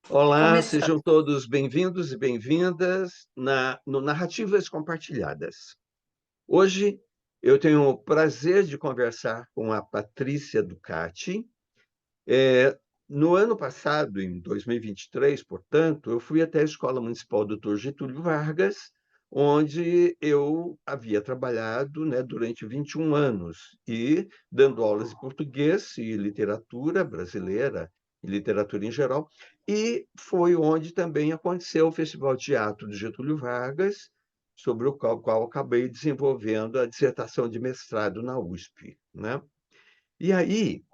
Olá, Começando. sejam todos bem-vindos e bem-vindas no Narrativas Compartilhadas. Hoje eu tenho o prazer de conversar com a Patrícia Ducati. No ano passado, em 2023, portanto, eu fui até a Escola Municipal Dr. Getúlio Vargas, onde eu havia trabalhado, né, durante 21 anos, e dando aulas de português e literatura brasileira, e literatura em geral, e foi onde também aconteceu o Festival de Teatro de Getúlio Vargas, sobre o qual acabei desenvolvendo a dissertação de mestrado na USP, né? E aí,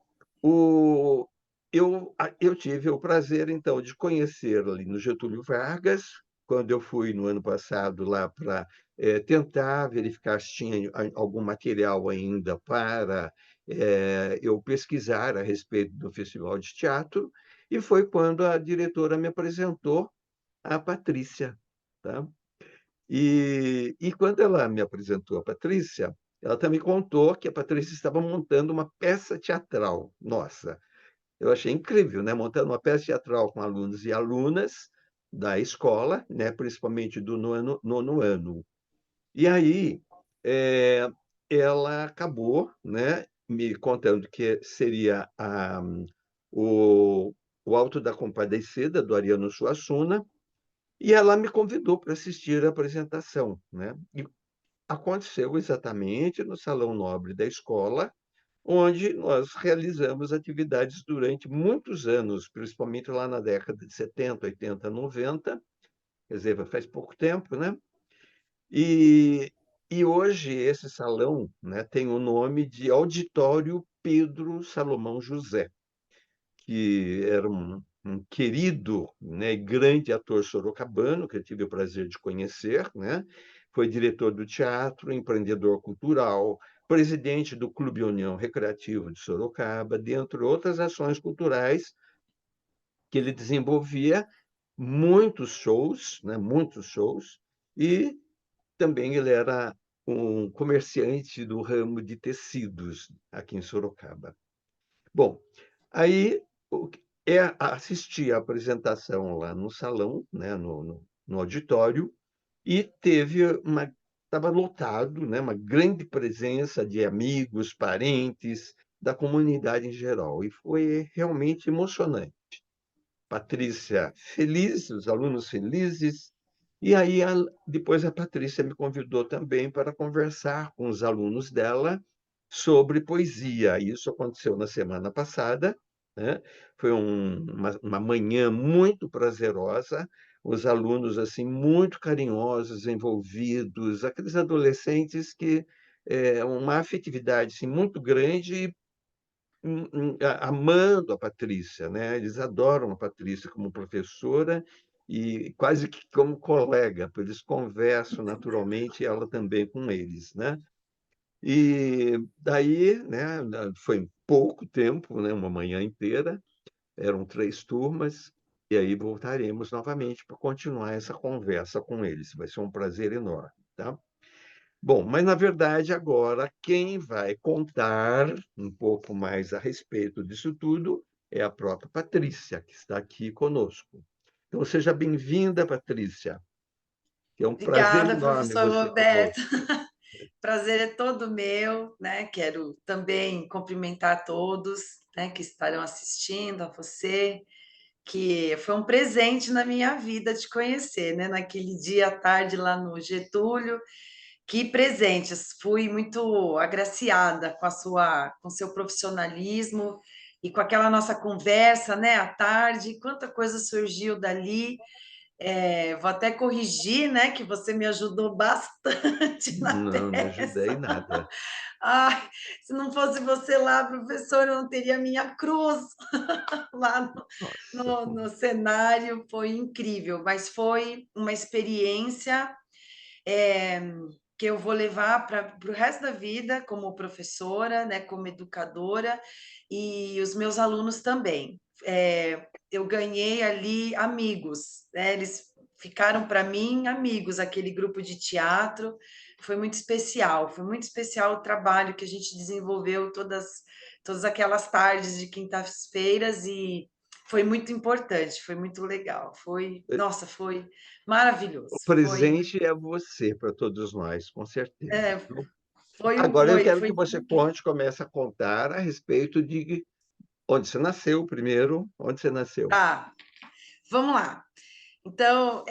o eu tive o prazer, então, de conhecer ali no Getúlio Vargas, quando eu fui no ano passado lá para tentar verificar se tinha algum material ainda para eu pesquisar a respeito do festival de teatro, e foi quando a diretora me apresentou a Patrícia, tá? E quando ela me apresentou a Patrícia, ela também contou que a Patrícia estava montando uma peça teatral. Nossa, eu achei incrível, né? Montando uma peça teatral com alunos e alunas da escola, né? Principalmente do nono ano. E aí, eh, ela acabou, né? Me contando que seria o, o Alto da Compadecida, do Ariano Suassuna, e ela me convidou para assistir a apresentação, né? E aconteceu exatamente no Salão Nobre da escola, onde nós realizamos atividades durante muitos anos, principalmente lá na década de 70, 80, 90, quer dizer, faz pouco tempo, né? E, e hoje esse salão, né, tem o nome de Auditório Pedro Salomão José, que era um querido, né, grande ator sorocabano, que eu tive o prazer de conhecer, né? Foi diretor do teatro, empreendedor cultural, presidente do Clube União Recreativo de Sorocaba, dentre outras ações culturais que ele desenvolvia muitos shows, né, muitos shows, e também ele era um comerciante do ramo de tecidos aqui em Sorocaba. Bom, aí assisti a apresentação lá no salão, né, no auditório, e estava lotado, né, uma grande presença de amigos, parentes, da comunidade em geral, e foi realmente emocionante. Patrícia feliz, os alunos felizes, e aí depois a Patrícia me convidou também para conversar com os alunos dela sobre poesia. Isso aconteceu na semana passada, né? Foi uma manhã muito prazerosa, os alunos assim muito carinhosos, envolvidos, aqueles adolescentes que uma afetividade assim, muito grande, amando a Patrícia, né? Eles adoram a Patrícia como professora e quase que como colega, porque eles conversam naturalmente, e ela também com eles, né? E daí, né, foi pouco tempo, né, uma manhã inteira, eram 3 turmas, e aí voltaremos novamente para continuar essa conversa com eles. Vai ser um prazer enorme, tá? Bom, mas na verdade agora quem vai contar um pouco mais a respeito disso tudo é a própria Patrícia, que está aqui conosco. Então seja bem-vinda, Patrícia, que é um prazer Obrigada, enorme professor você Roberto. conosco. Prazer é todo meu, né? Quero também cumprimentar todos, né, que estarão assistindo, a você, que foi um presente na minha vida te conhecer, né? Naquele dia à tarde lá no Getúlio. Que presentes! Fui muito agraciada com seu profissionalismo e com aquela nossa conversa, né, à tarde. Quanta coisa surgiu dali. Vou até corrigir, né, que você me ajudou bastante na Não, não ajudei peça. nada. Ai, se não fosse você lá, professor, eu não teria minha cruz lá Nossa, no cenário. Foi incrível, mas foi uma experiência é, que eu vou levar para o resto da vida como professora, né, como educadora, e os meus alunos também. Eu ganhei ali amigos, né, eles ficaram para mim amigos, aquele grupo de teatro. Foi muito especial o trabalho que a gente desenvolveu todas aquelas tardes de quintas-feiras, e foi muito importante, foi muito legal, foi Eh, nossa, foi o maravilhoso, foi presente é você para todos nós, com certeza, é, viu. foi um Agora eu foi quero foi que você conte, comece a contar a respeito de onde você nasceu primeiro, onde você nasceu? ah, vamos lá. Então,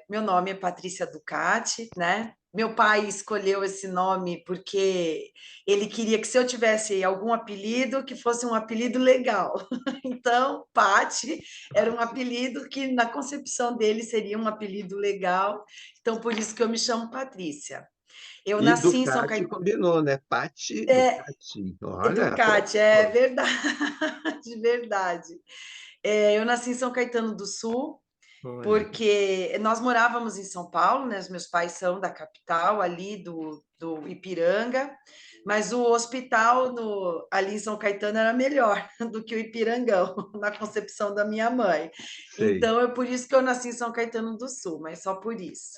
meu nome é Patrícia Ducati, né. Meu pai escolheu esse nome porque ele queria que se eu tivesse algum apelido, que fosse um apelido legal. Então, Pati era um Pati. apelido que na concepção dele seria um apelido legal, então por isso que eu me chamo Patrícia. Eu E nasci em São Ducati Caetano combinou, né, Pati, Ducati. Olha, Ducati, é propósito. verdade, verdade. Eu nasci em São Caetano do Sul, Olha, porque nós morávamos em São Paulo, né? Os meus pais são da capital, ali do Ipiranga, mas o hospital ali em São Caetano era melhor do que o Ipirangão, na concepção da minha mãe. sei. Então, é por isso que eu nasci em São Caetano do Sul, mas só por isso.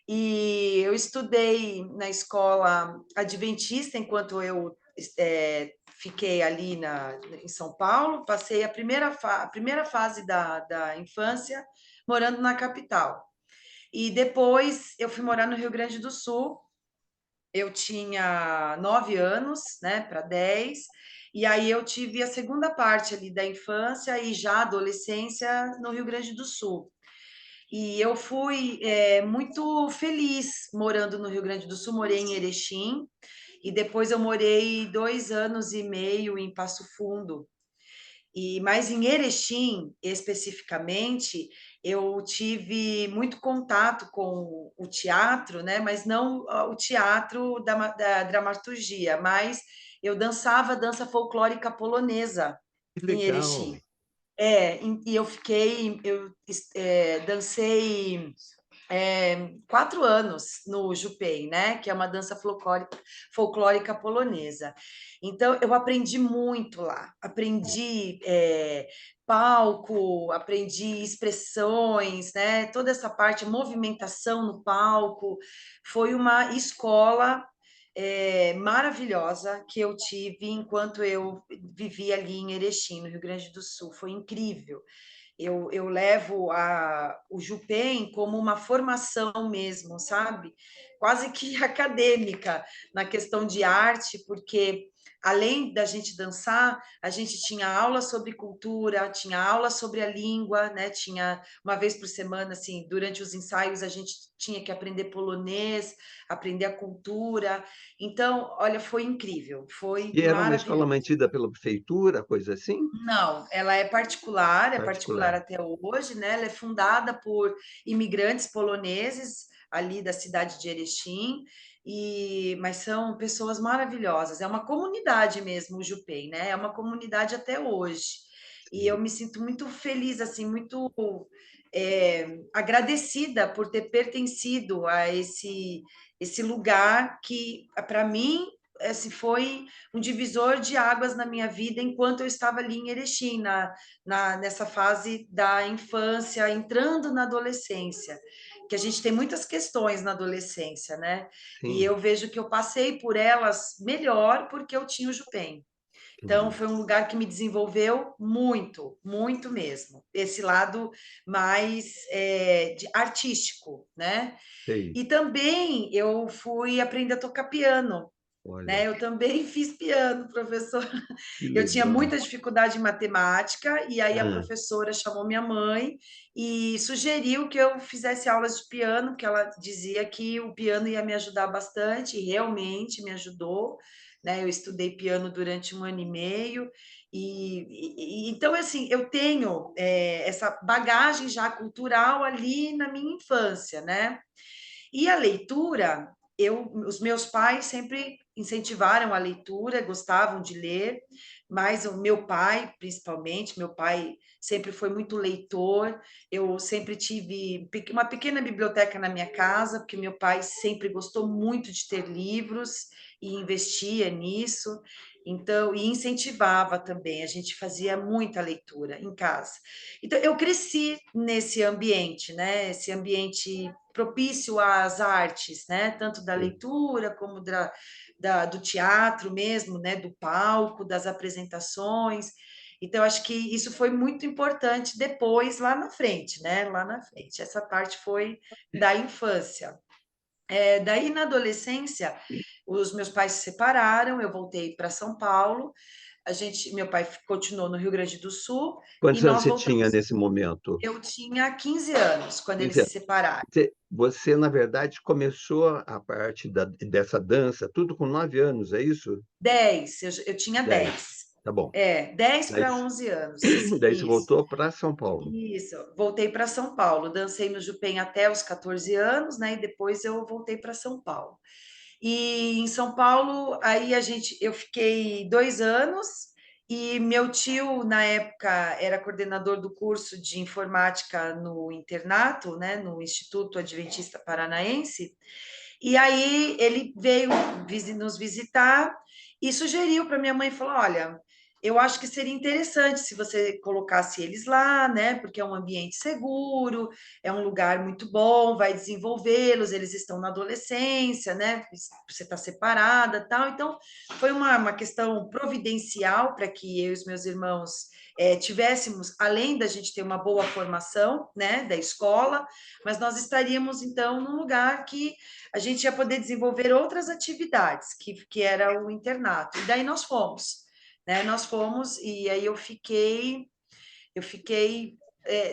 E eu estudei na escola adventista enquanto eu fiquei ali em São Paulo, passei a primeira fase da infância morando na capital. E depois eu fui morar no Rio Grande do Sul. Eu tinha 9 anos, né, para 10, e aí eu tive a segunda parte ali da infância e já adolescência no Rio Grande do Sul. E eu fui muito feliz morando no Rio Grande do Sul, morei em Erechim, e depois eu morei 2 anos e meio em Passo Fundo. Mas em Erechim, especificamente, eu tive muito contato com o teatro, né? Mas não o teatro da dramaturgia, mas eu dançava dança folclórica polonesa Que em legal. Erechim. E eu dancei 4 anos no Jupei, né? Que é uma dança folclórica polonesa. Então, eu aprendi muito lá. Aprendi palco, aprendi expressões, né? Toda essa parte, movimentação no palco. Foi uma escola maravilhosa que eu tive enquanto eu vivi ali em Erechim, no Rio Grande do Sul. Foi incrível. Eu levo o Jupen como uma formação mesmo, sabe? Quase que acadêmica na questão de arte, porque além da gente dançar, a gente tinha aula sobre cultura, tinha aula sobre a língua, né? Tinha uma vez por semana, assim, durante os ensaios, a gente tinha que aprender polonês, aprender a cultura. Então, olha, foi incrível, foi E era uma escola maravilhoso. mantida pela prefeitura, coisa assim? Não, ela é particular Particular. até hoje, né? Ela é fundada por imigrantes poloneses ali da cidade de Erechim, mas são pessoas maravilhosas. É uma comunidade mesmo, o Jupei, né? É uma comunidade até hoje. E eu Sim. me sinto muito feliz, assim, muito agradecida por ter pertencido a esse lugar que, para mim, esse foi um divisor de águas na minha vida enquanto eu estava ali em Erechim, nessa fase da infância, entrando na adolescência, que a gente tem muitas questões na adolescência, né? E Sim, eu vejo que eu passei por elas melhor porque eu tinha o Jupen. Então, entendi. foi um lugar que me desenvolveu muito, muito mesmo. Esse lado mais artístico, né? Sei. E também eu fui aprender a tocar piano, Olha, né? Eu também fiz piano, professor. que Eu tinha legal. muita dificuldade em matemática, e aí a Hã. professora chamou minha mãe e sugeriu que eu fizesse aulas de piano, que ela dizia que o piano ia me ajudar bastante, e realmente me ajudou, né? Eu estudei piano durante 1 ano e meio, então, assim, eu tenho essa bagagem já cultural ali na minha infância, né? E a leitura, os meus pais sempre incentivaram a leitura, gostavam de ler, mas o meu pai, principalmente, meu pai sempre foi muito leitor. Eu sempre tive uma pequena biblioteca na minha casa, porque meu pai sempre gostou muito de ter livros e investia nisso. Então, e incentivava também, a gente fazia muita leitura em casa. Então, eu cresci nesse ambiente, né? Esse ambiente propício às artes, né? Tanto da Sei. leitura como do teatro mesmo, né? Do palco, das apresentações. Então, acho que isso foi muito importante depois, lá na frente, né? Lá na frente. Essa parte foi da infância. Daí, na adolescência, os meus pais se separaram, eu voltei para São Paulo, meu pai continuou no Rio Grande do Sul e Quantos anos nós você tinha voltamos. nesse momento? Eu tinha 15 anos quando eles 15 se anos. separaram. Você, na verdade, começou a parte dessa dança, tudo com 9 anos, é isso? 10, eu tinha 10. 10. Tá bom. 10 Daí, para 11 anos. daí você Isso, voltou para São Paulo. isso. Voltei para São Paulo. Dancei no Jupem até os 14 anos, né? E depois eu voltei para São Paulo. E em São Paulo, aí eu fiquei 2 anos e meu tio, na época, era coordenador do curso de informática no internato, né, no Instituto Adventista Paranaense, e aí ele veio nos visitar e sugeriu para minha mãe, falou, olha, eu acho que seria interessante se você colocasse eles lá, né? Porque é um ambiente seguro, é um lugar muito bom, vai desenvolvê-los, eles estão na adolescência, né? Você está separada, tal. Então, foi uma questão providencial para que eu e os meus irmãos tivéssemos, além da gente ter uma boa formação, né, da escola, mas nós estaríamos então num lugar que a gente ia poder desenvolver outras atividades, que era o internato. E daí nós fomos, né? Nós fomos e aí eu fiquei,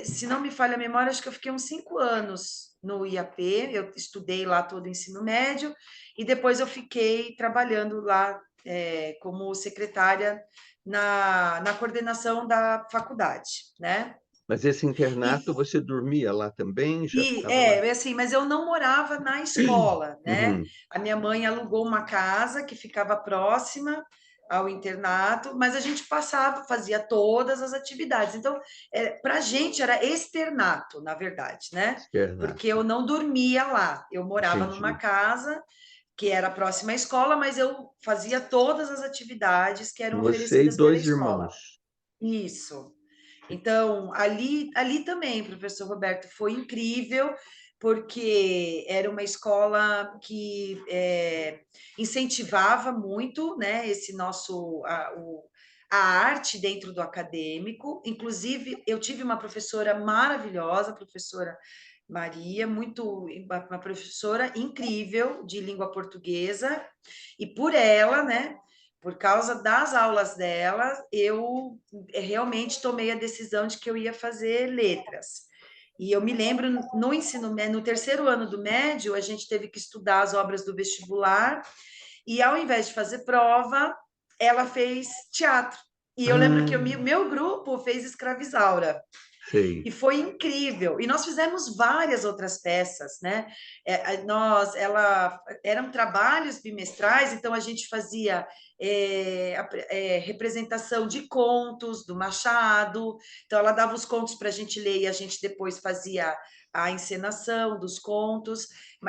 se não me falha a memória, acho que eu fiquei uns 5 anos no IAP, eu estudei lá todo o ensino médio, e depois eu fiquei trabalhando lá como secretária na coordenação da faculdade, né? Mas esse internato, E, você dormia lá também? Já ficava lá? assim, mas eu não morava na escola, né? Uhum, A minha mãe alugou uma casa que ficava próxima ao internato, mas a gente passava, fazia todas as atividades. Então, para a gente era externato, na verdade, né? Porque internato. eu não dormia lá. Eu morava numa Entendi. casa que era próxima à escola, mas eu fazia todas as atividades que eram Você e oferecidas pela dois escola. irmãos. Isso. Então, ali também, professor Roberto, foi incrível, porque era uma escola que incentivava muito, né, esse a arte dentro do acadêmico. Inclusive, eu tive uma professora maravilhosa, a professora Maria, uma professora incrível de língua portuguesa, e por ela, né, por causa das aulas dela, eu realmente tomei a decisão de que eu ia fazer letras. E eu me lembro, no ensino médio, no terceiro ano do médio, a gente teve que estudar as obras do vestibular, e ao invés de fazer prova, ela fez teatro. E eu lembro que Ah, o meu grupo fez Escravizaura. sei. E foi incrível. E nós fizemos várias outras peças, né? Eram trabalhos bimestrais, então a gente fazia representação de contos do Machado. Então ela dava os contos para a gente ler e a gente depois fazia a encenação dos contos.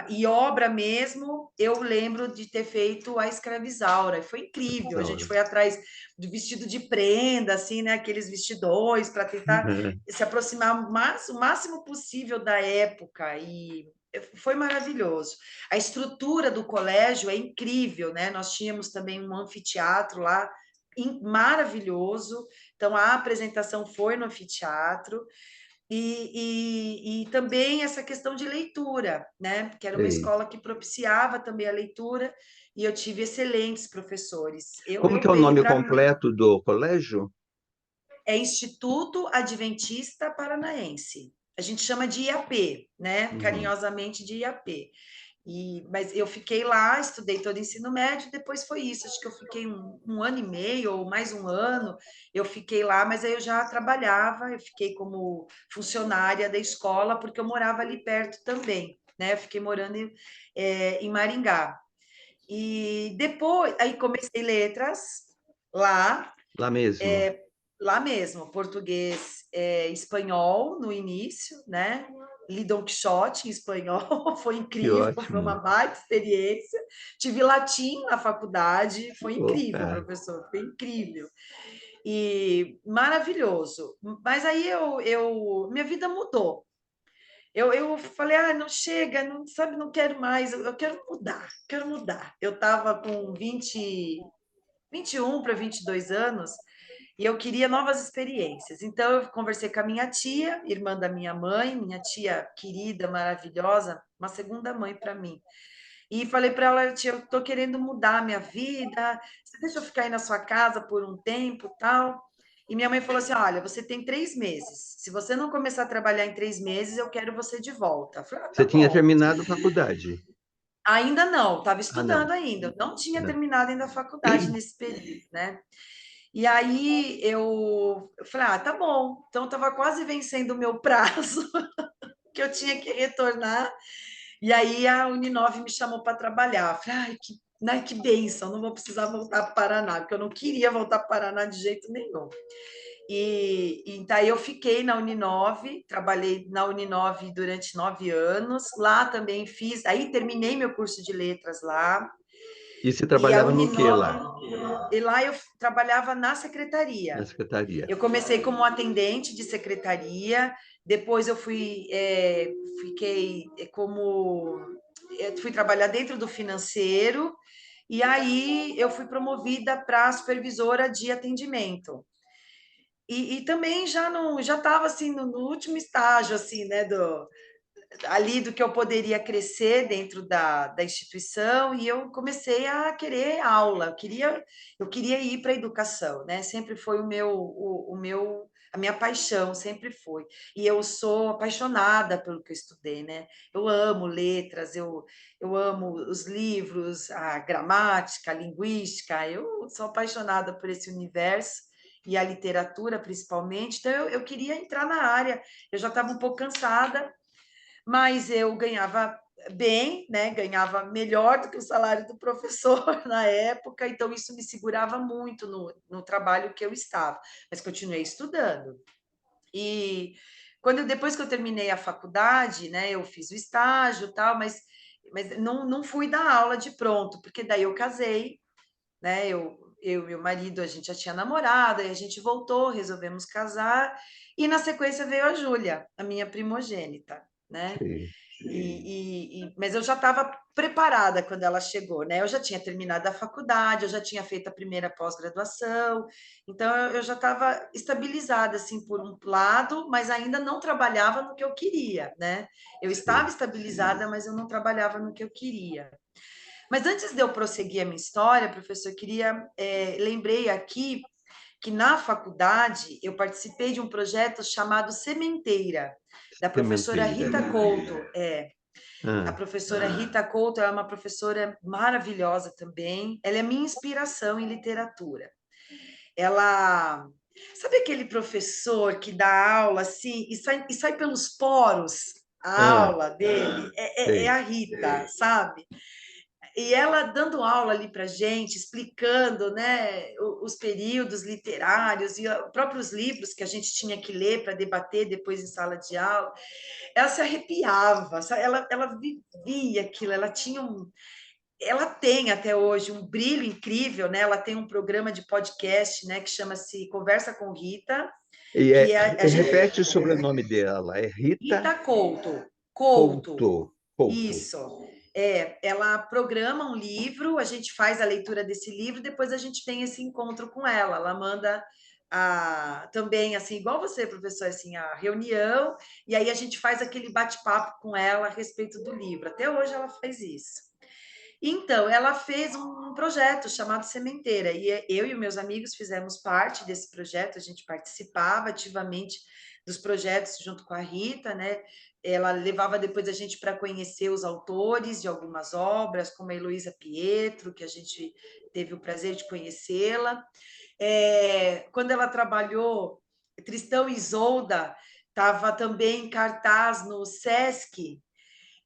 E obra mesmo, eu lembro de ter feito a Escravizaura. Foi incrível. A gente Laura. foi atrás do vestido de prenda, assim, né? Aqueles vestidões para tentar se aproximar o máximo possível da época e foi maravilhoso. A estrutura do colégio é incrível, né? Nós tínhamos também um anfiteatro lá maravilhoso. Então a apresentação foi no anfiteatro e também essa questão de leitura, né? Que era uma Sei. escola que propiciava também a leitura e eu tive excelentes professores. Como que Eu é o dei nome para completo do colégio? Instituto Adventista Paranaense. A gente chama de IAP, né? Uhum. Carinhosamente de IAP. Mas eu fiquei lá, estudei todo o ensino médio, depois foi isso. Acho que eu fiquei um ano e meio ou mais um ano. Eu fiquei lá, mas aí eu já trabalhava, eu fiquei como funcionária da escola, porque eu morava ali perto também, né? Eu fiquei morando em Maringá. E depois, aí comecei letras lá, Lá mesmo. lá mesmo, português, espanhol no início, né? Li Don Quixote em espanhol, foi Que incrível, foi uma ótimo. baita experiência. Tive latim na faculdade, foi incrível, Opa. professor, foi incrível. E maravilhoso. Mas aí minha vida mudou. Eu falei, não chega, não sabe, não quero mais, eu quero mudar, quero mudar. Eu estava com 21 para 22 anos e eu queria novas experiências. Então, eu conversei com a minha tia, irmã da minha mãe, minha tia querida, maravilhosa, uma segunda mãe para mim. E falei para ela, tia, eu estou querendo mudar a minha vida, você deixa eu ficar aí na sua casa por um tempo, tal. E minha mãe falou assim, olha, você tem 3 meses. Se você não começar a trabalhar em 3 meses, eu quero você de volta. Eu falei, Você tá tinha bom. terminado a faculdade? Ainda não, estava Ah, não. estudando ainda. Eu não tinha Não. terminado ainda a faculdade nesse período, né? E aí eu falei, ah, tá bom. Então estava quase vencendo o meu prazo, que eu tinha que retornar. E aí a Uninove me chamou para trabalhar. Eu falei, ai, que bênção, não vou precisar voltar para o Paraná, porque eu não queria voltar para o Paraná de jeito nenhum. E daí eu fiquei na Uninove, trabalhei na Uninove durante 9 anos. Lá também fiz, aí terminei meu curso de letras lá. E você E a trabalhava no que Uninove, lá, e lá eu trabalhava na na secretaria. secretaria? Eu comecei como atendente de secretaria, depois eu fiquei como, fui trabalhar dentro do financeiro, e aí eu fui promovida para supervisora de atendimento. E também já estava assim no último estágio assim, né, ali do que eu poderia crescer dentro da instituição, e eu comecei a querer aula, eu queria ir para a educação, né? Sempre foi a minha paixão, sempre foi. E eu sou apaixonada pelo que eu estudei, né? Eu amo letras, eu amo os livros, a gramática, a linguística, eu sou apaixonada por esse universo. E a literatura, principalmente, então eu queria entrar na área. Eu já estava um pouco cansada, mas eu ganhava bem, né? Ganhava melhor do que o salário do professor na época, então isso me segurava muito no trabalho que eu estava, mas continuei estudando. E depois que eu terminei a faculdade, né, eu fiz o estágio e tal, mas não fui dar aula de pronto, porque daí eu casei, né? Eu e meu marido, a gente já tinha namorado, aí a gente voltou, resolvemos casar, e na sequência veio a Júlia, a minha primogênita, né? Sim. Mas eu já estava preparada quando ela chegou, né? Eu já tinha terminado a faculdade, eu já tinha feito a primeira pós-graduação, então eu já estava estabilizada, assim, por um lado, mas ainda não trabalhava no que eu queria, né? Eu estava Sim. estabilizada, mas eu não trabalhava no que eu queria. Mas antes de eu prosseguir a minha história, professor, lembrei aqui que na faculdade eu participei de um projeto chamado Sementeira, da professora Sementeira. Rita Couto. A Ah, professora Rita Couto é uma professora maravilhosa também. Ela é minha inspiração em literatura. Ela, sabe aquele professor que dá aula assim e sai pelos poros a ah, aula dele? É sei. a Rita, sabe? E ela dando aula ali para gente, explicando, né, os períodos literários e os próprios livros que a gente tinha que ler para debater depois em sala de aula, ela se arrepiava, sabe? Ela vivia aquilo, ela tem até hoje um brilho incrível, né? Ela tem um programa de podcast, né, que chama-se Conversa com Rita, E que é a gente, repete o sobrenome dela. É Rita Rita Couto, Couto. Couto. isso. Ela programa um livro, a gente faz a leitura desse livro, depois a gente tem esse encontro com ela. Ela manda também, assim, igual você, professor, assim, a reunião, e aí a gente faz aquele bate-papo com ela a respeito do livro. Até hoje ela faz isso. Então, ela fez um projeto chamado Sementeira, e eu e meus amigos fizemos parte desse projeto, a gente participava ativamente dos projetos junto com a Rita, né? Ela levava depois a gente para conhecer os autores de algumas obras, como a Heloísa Pietro, que a gente teve o prazer de conhecê-la. Quando ela trabalhou, Tristão e Isolda estava também em cartaz no Sesc,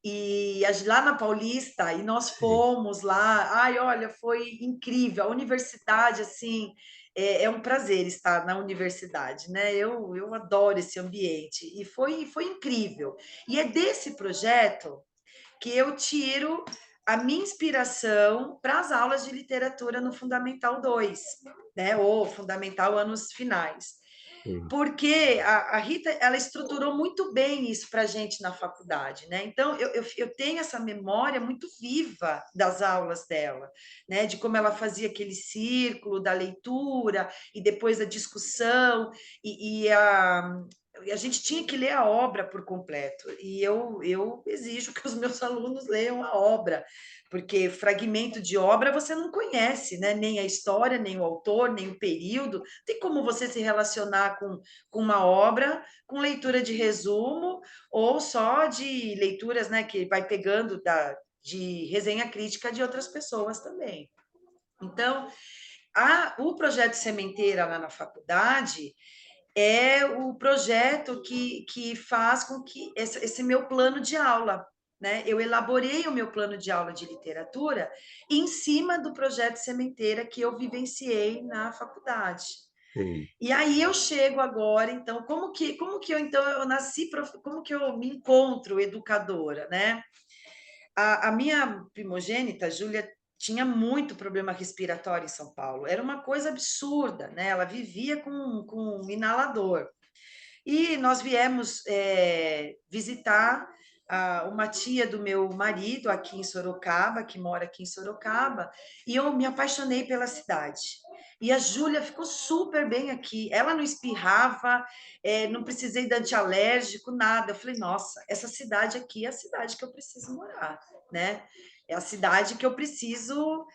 e lá na Paulista, e nós Sim. fomos lá. Ai, olha, foi incrível. A universidade, assim, é um prazer estar na universidade, né? Eu adoro esse ambiente e foi incrível. E é desse projeto que eu tiro a minha inspiração para as aulas de literatura no Fundamental 2, né? Ou Fundamental Anos Finais. sim, porque a Rita, ela estruturou muito bem isso para a gente na faculdade, né? Então, eu tenho essa memória muito viva das aulas dela, né? De como ela fazia aquele círculo da leitura e depois a discussão, e a gente tinha que ler a obra por completo. E eu exijo que os meus alunos leiam a obra, porque fragmento de obra você não conhece, né? Nem a história, nem o autor, nem o período. Tem como você se relacionar com uma obra, com leitura de resumo, ou só de leituras, né, que vai pegando de resenha crítica de outras pessoas também. Então, o projeto Sementeira lá na faculdade é o projeto que faz com que esse meu plano de aula, né? Eu elaborei o meu plano de aula de literatura em cima do projeto Sementeira que eu vivenciei na faculdade. sei. E aí eu chego agora, então, como que eu então eu nasci, como que eu me encontro educadora, né? A minha primogênita, Júlia, tinha muito problema respiratório em São Paulo. Era uma coisa absurda, né? Ela vivia com um inalador. E nós viemos visitar uma tia do meu marido aqui em Sorocaba, que mora aqui em Sorocaba, e eu me apaixonei pela cidade. E a Júlia ficou super bem aqui. Ela não espirrava, não precisei de antialérgico, nada. Eu falei, nossa, essa cidade aqui é a cidade que eu preciso morar, né? É a cidade que eu preciso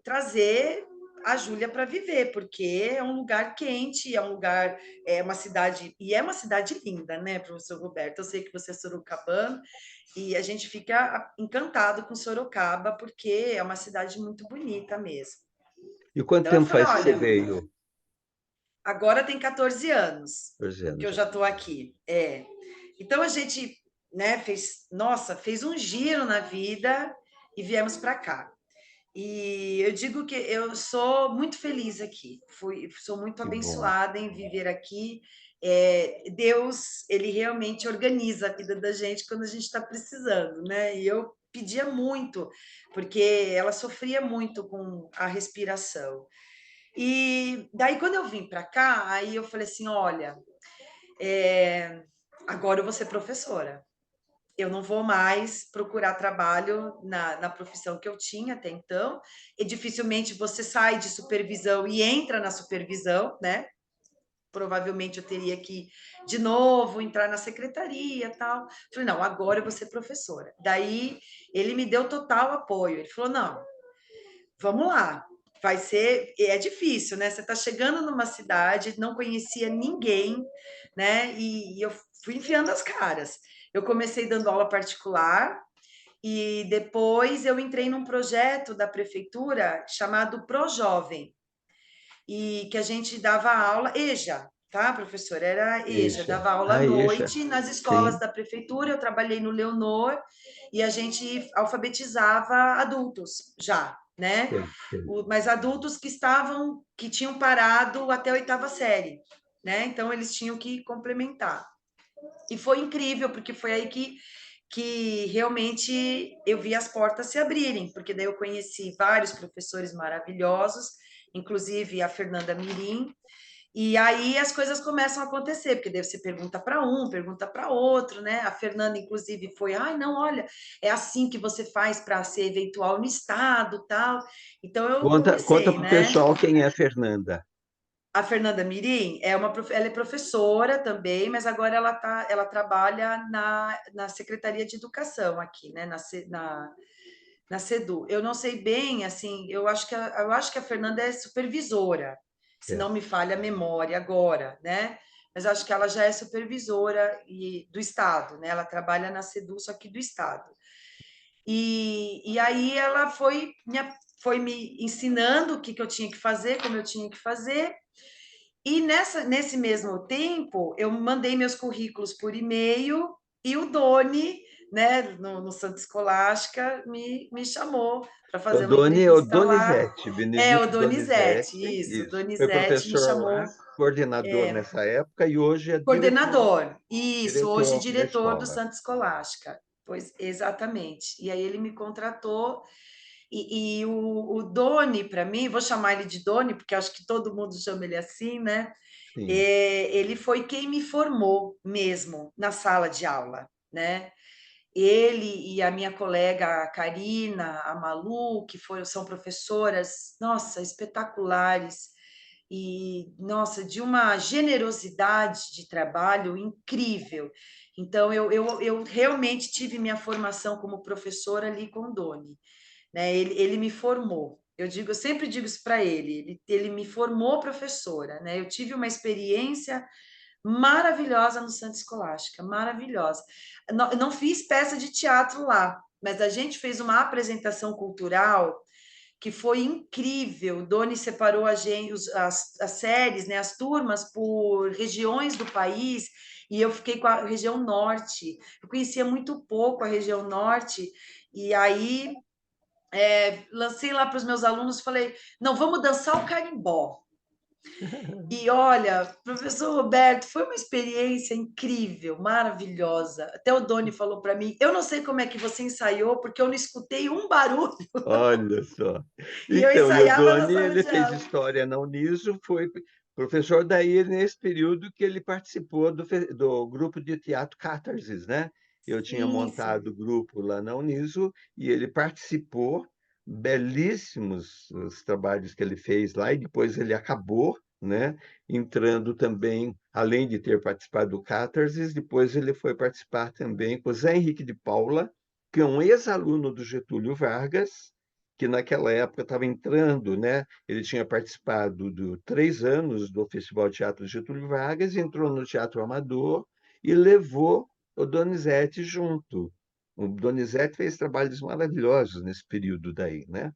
trazer a Júlia para viver, porque é um lugar quente, é uma cidade, e é uma cidade linda, né, professor Roberto? Eu sei que você é sorocabano, e a gente fica encantado com Sorocaba, porque é uma cidade muito bonita mesmo. E quanto Então eu tempo falei, faz que você olha, veio? agora tem 14 anos Dois que anos eu já. já estou aqui. Então a gente, né, fez um giro na vida e viemos para cá. E eu digo que eu sou muito feliz aqui. Sou muito Que bom. abençoada em viver aqui. Deus, ele realmente organiza a vida da gente quando a gente está precisando, né? E eu pedia muito, porque ela sofria muito com a respiração. E daí, quando eu vim para cá, aí eu falei assim: olha, é, agora eu vou ser professora. Eu não vou mais procurar trabalho na profissão que eu tinha até então, e dificilmente você sai de supervisão e entra na supervisão, né? Provavelmente eu teria que, de novo, entrar na secretaria e tal. Falei, não, agora eu vou ser professora. Daí ele me deu total apoio. Ele falou, não, vamos lá. Vai ser, é difícil, né? Você está chegando numa cidade, não conhecia ninguém, né? E eu fui enfiando as caras. Eu comecei dando aula particular, e depois eu entrei num projeto da prefeitura chamado ProJovem, e que a gente dava aula, EJA, tá, professora? Era EJA, Eixa. dava aula à Ah, Eixa. noite nas escolas Sim, da prefeitura. Eu trabalhei no Leonor e a gente alfabetizava adultos já, né? sei, sei. Mas adultos que tinham parado até a oitava série, né? Então eles tinham que complementar. E foi incrível, porque foi aí que realmente eu vi as portas se abrirem, porque daí eu conheci vários professores maravilhosos, inclusive a Fernanda Mirim, e aí as coisas começam a acontecer, porque daí você pergunta para um, pergunta para outro, né? A Fernanda, inclusive, foi, ai, não, olha, é assim que você faz para ser eventual no estado, tal. Então eu Conta comecei, para o né? pessoal quem é a Fernanda. A Fernanda Mirim ela é professora também, mas agora ela trabalha na Secretaria de Educação aqui, né? Na SEDU. Eu não sei bem, assim, eu acho que a Fernanda é supervisora, se É. não me falha a memória agora, né? Mas acho que ela já é supervisora do Estado, né? Ela trabalha na SEDU, só que do Estado. E aí ela foi me ensinando o que, que eu tinha que fazer, como eu tinha que fazer, e nesse mesmo tempo, eu mandei meus currículos por e-mail e o Doni, né, no Santa Escolástica, me chamou para fazer uma É o entrevista lá. Donizete, É, o Benedito Donizete, Donizete, isso, o isso. Foi Donizete me professor lá, chamou, coordenador nessa época e hoje é coordenador, isso, hoje diretor da diretor do escola. Santa Escolástica. Pois, exatamente. E aí ele me contratou, e o Doni, para mim, vou chamar ele de Doni, porque acho que todo mundo chama ele assim, né? sim. ele foi quem me formou mesmo na sala de aula, né? Ele e a minha colega a Karina, a Malu, que são professoras, nossa, espetaculares e, nossa, de uma generosidade de trabalho incrível. Então, eu realmente tive minha formação como professora ali com o Doni, né? Ele me formou. Eu sempre digo isso para ele me formou professora, né? Eu tive uma experiência maravilhosa no Santa Escolástica, maravilhosa. Não fiz peça de teatro lá, mas a gente fez uma apresentação cultural que foi incrível. O Doni separou a gente, as séries, né, as turmas, por regiões do país, e eu fiquei com a região norte. Eu conhecia muito pouco a região norte, e aí lancei lá para os meus alunos, falei, não, vamos dançar o carimbó. E olha, professor Roberto, foi uma experiência incrível, maravilhosa. Até o Doni falou para mim: eu não sei como é que você ensaiou, porque eu não escutei um barulho Olha só. e eu Então, e o ensaiava na Doni, sala ele de fez aula. história na Uniso, foi professor daí nesse período que ele participou do grupo de teatro Catarsis, né? Eu tinha Sim, montado sim. o grupo lá na Uniso e ele participou, belíssimos os trabalhos que ele fez lá, e depois ele acabou, né? Entrando também, além de ter participado do Catarsis, depois ele foi participar também com o Zé Henrique de Paula, que é um ex-aluno do Getúlio Vargas, que naquela época estava entrando, né? Ele tinha participado de 3 anos do Festival de Teatro Getúlio Vargas, entrou no Teatro Amador e levou o Donizete junto. O Donizete fez trabalhos maravilhosos nesse período daí, né?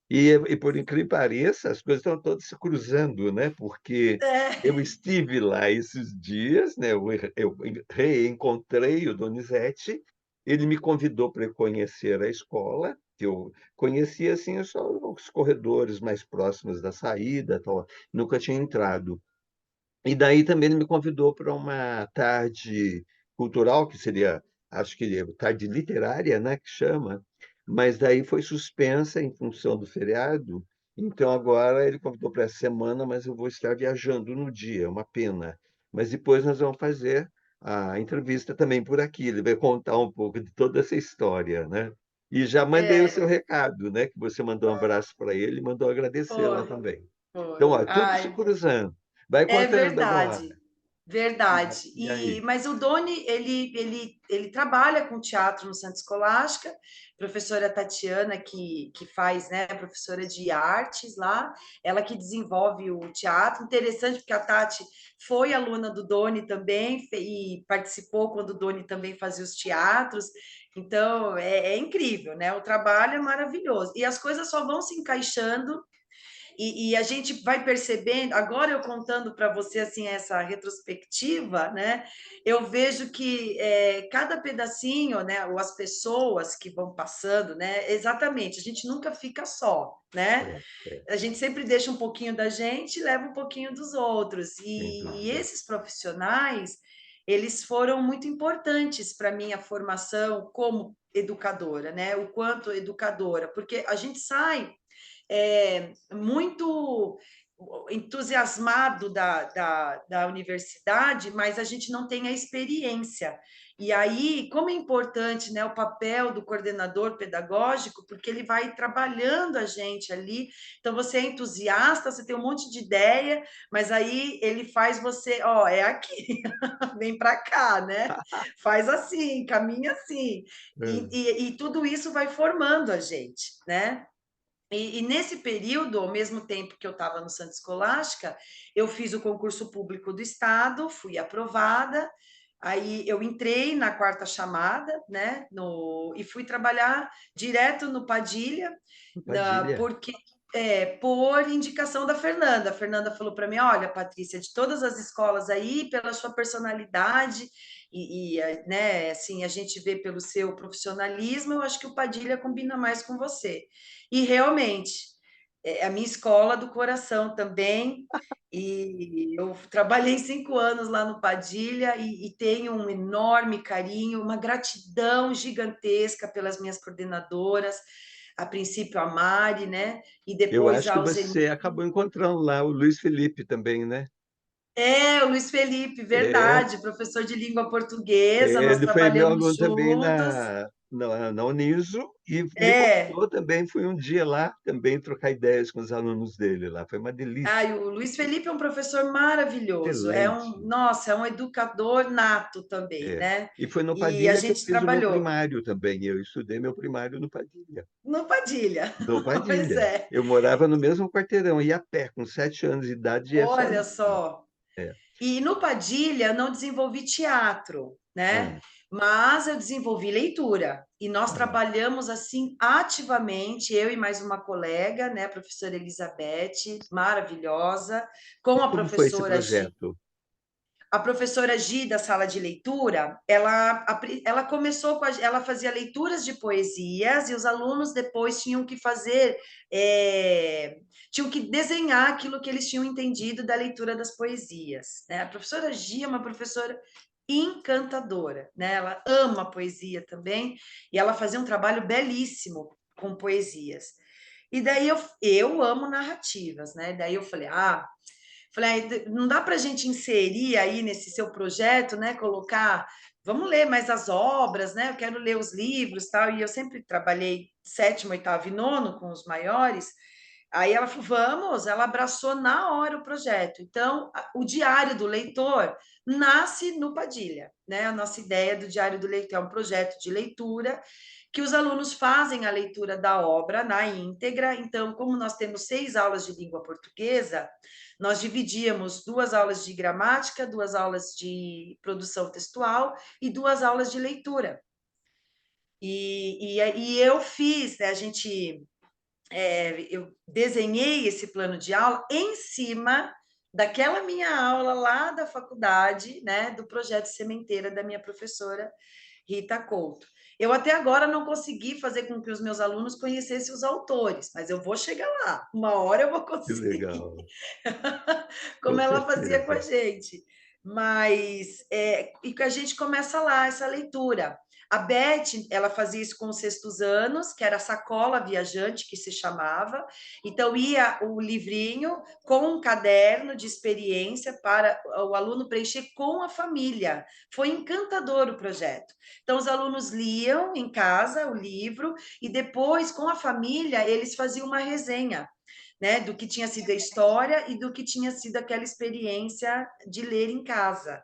E por incrível que pareça, as coisas estão todas se cruzando, né? Porque eu É, estive lá esses dias, né? Eu reencontrei o Donizete, ele me convidou para conhecer a escola, que eu conhecia assim só os corredores mais próximos da saída, tal, nunca tinha entrado. E daí também ele me convidou para uma tarde cultural, que seria, acho que tarde literária, né, que chama, mas daí foi suspensa em função do feriado. Então agora ele convidou para essa semana, mas eu vou estar viajando no dia, é uma pena. Mas depois nós vamos fazer a entrevista também por aqui. Ele vai contar um pouco de toda essa história, né? E já mandei o seu é, recado, né? Que você mandou um abraço para ele e mandou agradecer lá foi, também. Então, foi. ó, tudo se Ai, cruzando. Vai é contando agora. verdade, verdade. E aí? Mas o Doni, ele trabalha com teatro no Santa Escolástica, professora Tatiana, que faz, né, professora de artes lá, ela que desenvolve o teatro. Interessante, porque a Tati foi aluna do Doni também, e participou quando o Doni também fazia os teatros. Então, é incrível, né? O trabalho é maravilhoso. E as coisas só vão se encaixando e a gente vai percebendo, agora eu contando para você assim essa retrospectiva, né? Eu vejo que cada pedacinho, né? Ou as pessoas que vão passando, né? Exatamente, a gente nunca fica só, né? É, é, A gente sempre deixa um pouquinho da gente e leva um pouquinho dos outros. sem E dúvida. esses profissionais, eles foram muito importantes para minha formação como educadora, né? O quanto educadora, porque a gente sai muito entusiasmado da universidade, mas a gente não tem a experiência. E aí, como é importante, né, o papel do coordenador pedagógico, porque ele vai trabalhando a gente ali. Então, você é entusiasta, você tem um monte de ideia, mas aí ele faz você, ó, é aqui, vem para cá, né? Faz assim, caminha assim. É. E tudo isso vai formando a gente, né? E nesse período, ao mesmo tempo que eu estava no Santa Escolástica, eu fiz o concurso público do Estado, fui aprovada, aí eu entrei na quarta chamada, né, e fui trabalhar direto no Padilha, Padilha. porque por indicação da Fernanda. A Fernanda falou para mim: olha, Patrícia, de todas as escolas aí, pela sua personalidade né, assim, a gente vê pelo seu profissionalismo, eu acho que o Padilha combina mais com você. E realmente, é a minha escola do coração também. E eu trabalhei 5 anos lá no Padilha e tenho um enorme carinho, uma gratidão gigantesca pelas minhas coordenadoras, a princípio a Mari, né? E Eu depois acho a que Alzeni. você acabou encontrando lá o Luiz Felipe também, né? O Luiz Felipe, É, verdade, professor de língua portuguesa, nós ele foi meu trabalhamos aluno também juntos. na Uniso e me É, convidou também. Fui um dia lá também trocar ideias com os alunos dele lá. Foi uma delícia. ai, o Luiz Felipe é um professor maravilhoso, Excelente. nossa, é um educador nato também, É. né? E foi no E a Padilha que eu gente fiz o meu trabalhou primário também. Eu estudei meu primário no Padilha. no Padilha, No pois Padilha. é. Eu morava no mesmo quarteirão, ia a pé, com 7 anos de idade, ia Olha sozinho. só. É. E no Padilha eu não desenvolvi teatro, né? Ah, Mas eu desenvolvi leitura. E nós ah. trabalhamos assim ativamente, eu e mais uma colega, né, a professora Elizabeth, maravilhosa, E com como foi esse projeto? A professora Gi, da sala de leitura, ela começou ela fazia leituras de poesias e os alunos depois tinham que fazer, tinham que desenhar aquilo que eles tinham entendido da leitura das poesias, né? A professora Gi é uma professora encantadora, né? Ela ama a poesia também e ela fazia um trabalho belíssimo com poesias. E daí eu amo narrativas, né? Daí eu falei, falei, não dá para a gente inserir aí nesse seu projeto, né? Colocar, vamos ler mais as obras, né? Eu quero ler os livros, tal. E eu sempre trabalhei sétimo, oitavo e nono com os maiores. Aí ela falou, vamos, ela abraçou na hora o projeto. Então, o Diário do Leitor nasce no Padilha, né? A nossa ideia do Diário do Leitor é um projeto de leitura que os alunos fazem a leitura da obra na íntegra. Então, como nós temos 6 aulas de língua portuguesa, nós dividíamos 2 aulas de gramática, 2 aulas de produção textual e 2 aulas de leitura. E eu fiz, né, eu desenhei esse plano de aula em cima daquela minha aula lá da faculdade, né, do projeto Sementeira da minha professora Rita Couto. Eu até agora não consegui fazer com que os meus alunos conhecessem os autores, mas eu vou chegar lá. Uma hora eu vou Que conseguir, legal, com como ela fazia com a certeza. gente. Mas e que a gente começa lá essa leitura. A Beth, ela fazia isso com os sextos anos, que era a sacola viajante, que se chamava. Então, ia o livrinho com um caderno de experiência para o aluno preencher com a família. Foi encantador o projeto. Então, os alunos liam em casa o livro e depois, com a família, eles faziam uma resenha, né, do que tinha sido a história e do que tinha sido aquela experiência de ler em casa.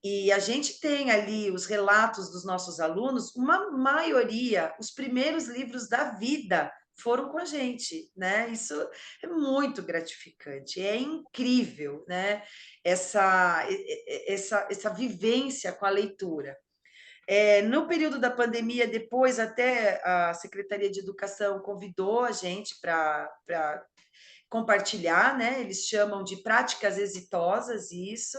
E a gente tem ali os relatos dos nossos alunos, uma maioria, os primeiros livros da vida foram com a gente, né? Isso é muito gratificante, é incrível, né? Essa vivência com a leitura. No período da pandemia, depois até a Secretaria de Educação convidou a gente para compartilhar, né? Eles chamam de práticas exitosas isso.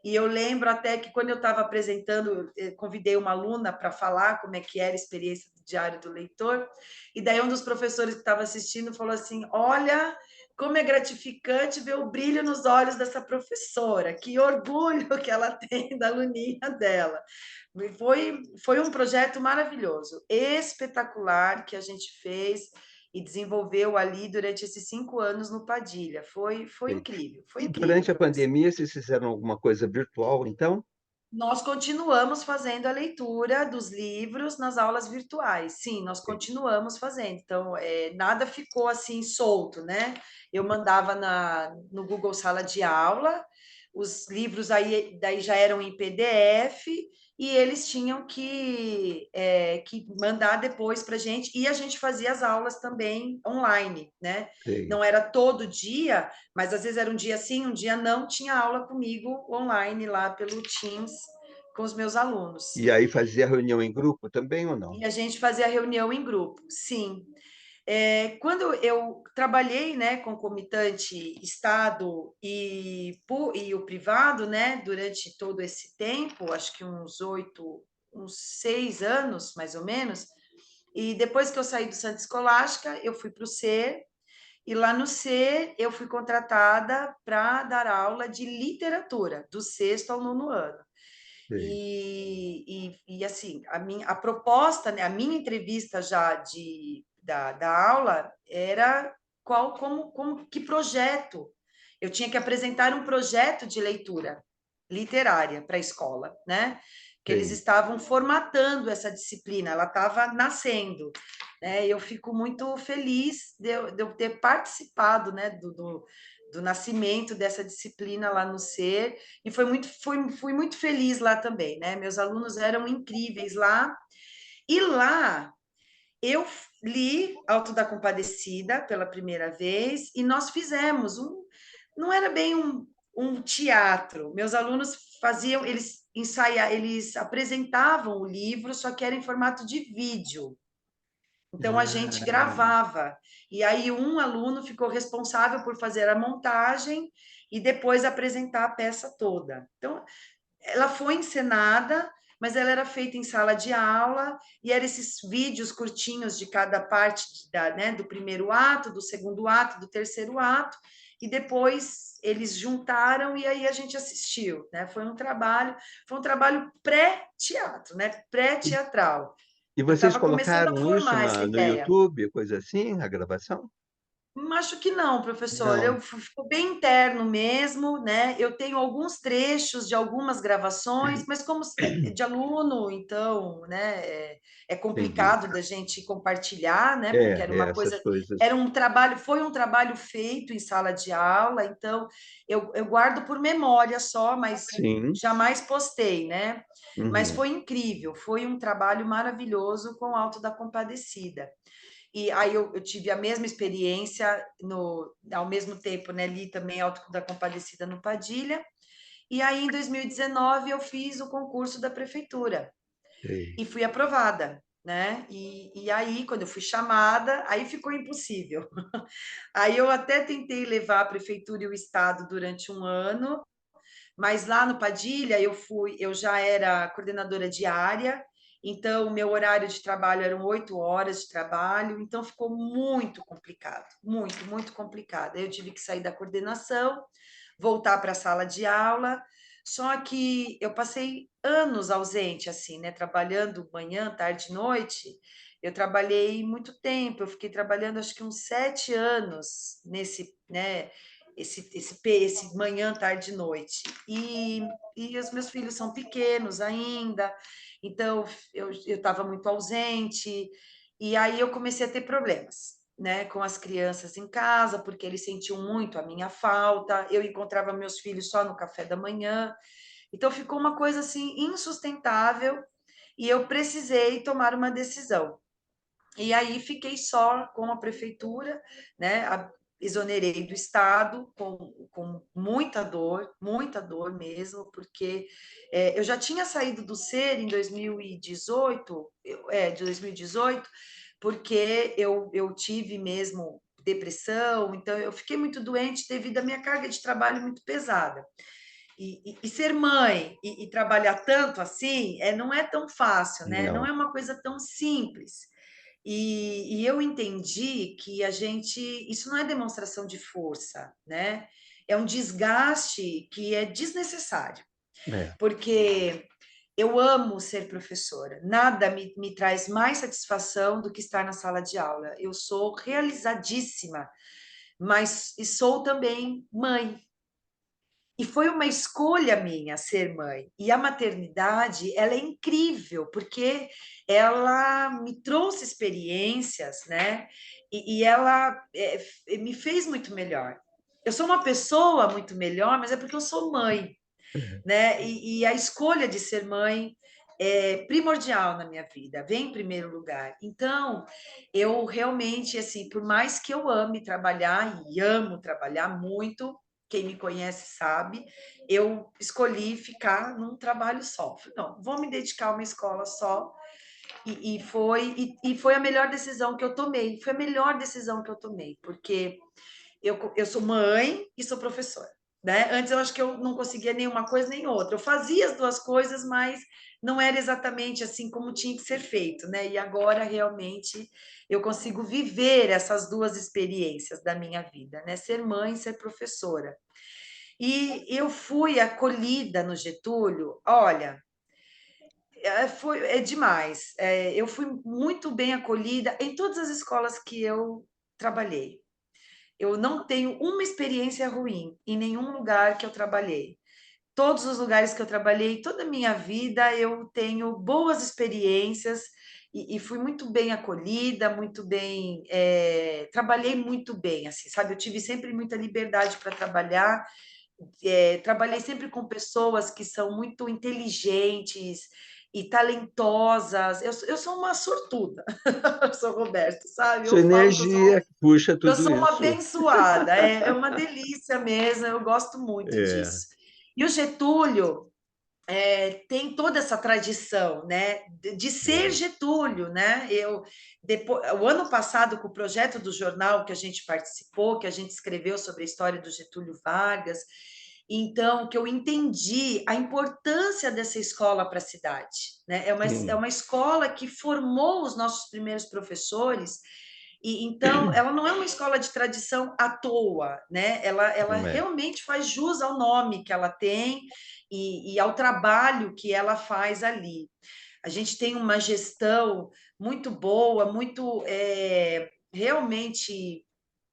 E eu lembro até que quando eu estava apresentando, convidei uma aluna para falar como é que era a experiência do Diário do Leitor, e daí um dos professores que estava assistindo falou assim: olha, como é gratificante ver o brilho nos olhos dessa professora, que orgulho que ela tem da aluninha dela. Foi um projeto maravilhoso, espetacular que a gente fez e desenvolveu ali durante esses 5 anos no Padilha. Sei. Foi E incrível, durante a professor. pandemia, vocês fizeram alguma coisa virtual, então? Nós continuamos fazendo a leitura dos livros nas aulas virtuais. Sim, nós Sei. continuamos fazendo. Então, nada ficou assim solto, né? Eu mandava no Google Sala de Aula, os livros aí daí já eram em PDF e eles tinham que mandar depois para a gente. E a gente fazia as aulas também online, né? Sei. Não era todo dia, mas às vezes era um dia sim, um dia não, tinha aula comigo online lá pelo Teams com os meus alunos. E aí fazia reunião em grupo também ou não? E a gente fazia reunião em grupo, sim. Quando eu trabalhei, né, concomitante Estado e o privado, né, durante todo esse tempo, acho que uns 6 anos, mais ou menos, e depois que eu saí do Santa Escolástica, eu fui para o SER, e lá no SER eu fui contratada para dar aula de literatura, do sexto ao nono ano. Sei. E assim, a proposta, né, a minha entrevista já da aula era que projeto eu tinha que apresentar um projeto de leitura literária para a escola, né? Que eles Sei. estavam formatando essa disciplina, ela estava nascendo, né? Eu fico muito feliz de eu ter participado, né, do nascimento dessa disciplina lá no Ser, e fui muito feliz lá também, né? Meus alunos eram incríveis lá, e lá eu li Alto da Compadecida pela primeira vez e nós fizemos não era bem um teatro. Meus alunos faziam, eles apresentavam o livro, só que era em formato de vídeo. Então a gente Ah, gravava e aí um aluno ficou responsável por fazer a montagem e depois apresentar a peça toda. Então ela foi encenada, mas ela era feita em sala de aula, e eram esses vídeos curtinhos de cada parte né, do primeiro ato, do segundo ato, do terceiro ato, e depois eles juntaram e aí a gente assistiu, né? Foi um trabalho pré-teatro, né? e, Pré-teatral. e Eu vocês estava começando a colocaram isso formar essa no ideia. YouTube, coisa assim, a gravação? Acho que não, professor. Não, Ficou bem interno mesmo, né? Eu tenho alguns trechos de algumas gravações, mas como é de aluno, então, né? É entendi. complicado da gente compartilhar, né? Porque era uma Essas coisa, coisas. era um trabalho, foi um trabalho feito em sala de aula, então eu guardo por memória só, mas Sim. jamais postei, né? Mas Uhum. foi incrível, foi um trabalho maravilhoso com o Alto da Compadecida. E aí eu tive a mesma experiência ao mesmo tempo, né? Li também Auto da Compadecida no Padilha. E aí, em 2019, eu fiz o concurso da prefeitura Sei. e fui aprovada, né? E aí, quando eu fui chamada, aí ficou impossível. Aí eu até tentei levar a prefeitura e o estado durante um ano, mas lá no Padilha eu já era coordenadora diária, então o meu horário de trabalho eram 8 horas de trabalho, então ficou muito complicado, muito complicado. Eu tive que sair da coordenação, voltar para a sala de aula, só que eu passei anos ausente, assim, né? Trabalhando manhã, tarde, noite. Eu trabalhei muito tempo, eu fiquei trabalhando acho que uns 7 anos nesse, né? Esse manhã, tarde e noite. E os meus filhos são pequenos ainda, então eu estava muito ausente, e aí eu comecei a ter problemas, né, com as crianças em casa, porque eles sentiam muito a minha falta, eu encontrava meus filhos só no café da manhã, então ficou uma coisa assim insustentável, e eu precisei tomar uma decisão. E aí fiquei só com a prefeitura, né? Exonerei do Estado com muita dor mesmo, porque eu já tinha saído do SER em 2018, de 2018, porque eu tive mesmo depressão, então eu fiquei muito doente devido à minha carga de trabalho muito pesada. E ser mãe e trabalhar tanto assim não é tão fácil, né? Não Não. é uma coisa tão simples. E eu entendi que isso não é demonstração de força, né? É um desgaste que é desnecessário, É. porque eu amo ser professora, nada me traz mais satisfação do que estar na sala de aula. Eu sou realizadíssima, mas e sou também mãe, e foi uma escolha minha ser mãe. E a maternidade, ela é incrível, porque ela me trouxe experiências, né? E ela me fez muito melhor. Eu sou uma pessoa muito melhor, mas é porque eu sou mãe, né? E a escolha de ser mãe é primordial na minha vida, vem em primeiro lugar. Então, eu realmente, assim, por mais que eu ame trabalhar, e amo trabalhar muito, quem me conhece sabe, eu escolhi ficar num trabalho só. Não, vou me dedicar a uma escola só, e foi a melhor decisão que eu tomei. Foi a melhor decisão que eu tomei, porque eu sou mãe e sou professora, né? Antes eu acho que eu não conseguia nenhuma coisa nem outra. Eu fazia as duas coisas, mas não era exatamente assim como tinha que ser feito, né? E agora realmente eu consigo viver essas duas experiências da minha vida, né? Ser mãe e ser professora. E eu fui acolhida no Getúlio, olha, é demais. Eu fui muito bem acolhida em todas as escolas que eu trabalhei. eu não tenho uma experiência ruim em nenhum lugar que eu trabalhei. Todos os lugares que eu trabalhei, toda a minha vida, eu tenho boas experiências e fui muito bem acolhida, muito bem, trabalhei muito bem, assim, sabe? Eu tive sempre muita liberdade para trabalhar, trabalhei sempre com pessoas que são muito inteligentes e talentosas. Eu sou uma sortuda, eu sou Roberto, sabe? Eu Sua falo que energia puxa eu tudo sou uma isso. abençoada, é uma delícia mesmo, eu gosto muito É, disso. E o Getúlio tem toda essa tradição, né, de ser é, Getúlio, né? O ano passado, com o projeto do jornal que a gente participou, que a gente escreveu sobre a história do Getúlio Vargas, então que eu entendi a importância dessa escola para a cidade, né? É sim, uma escola que formou os nossos primeiros professores. E então ela não é uma escola de tradição à toa, né? Ela não é. realmente faz jus ao nome que ela tem e ao trabalho que ela faz ali. A gente tem uma gestão muito boa, muito realmente,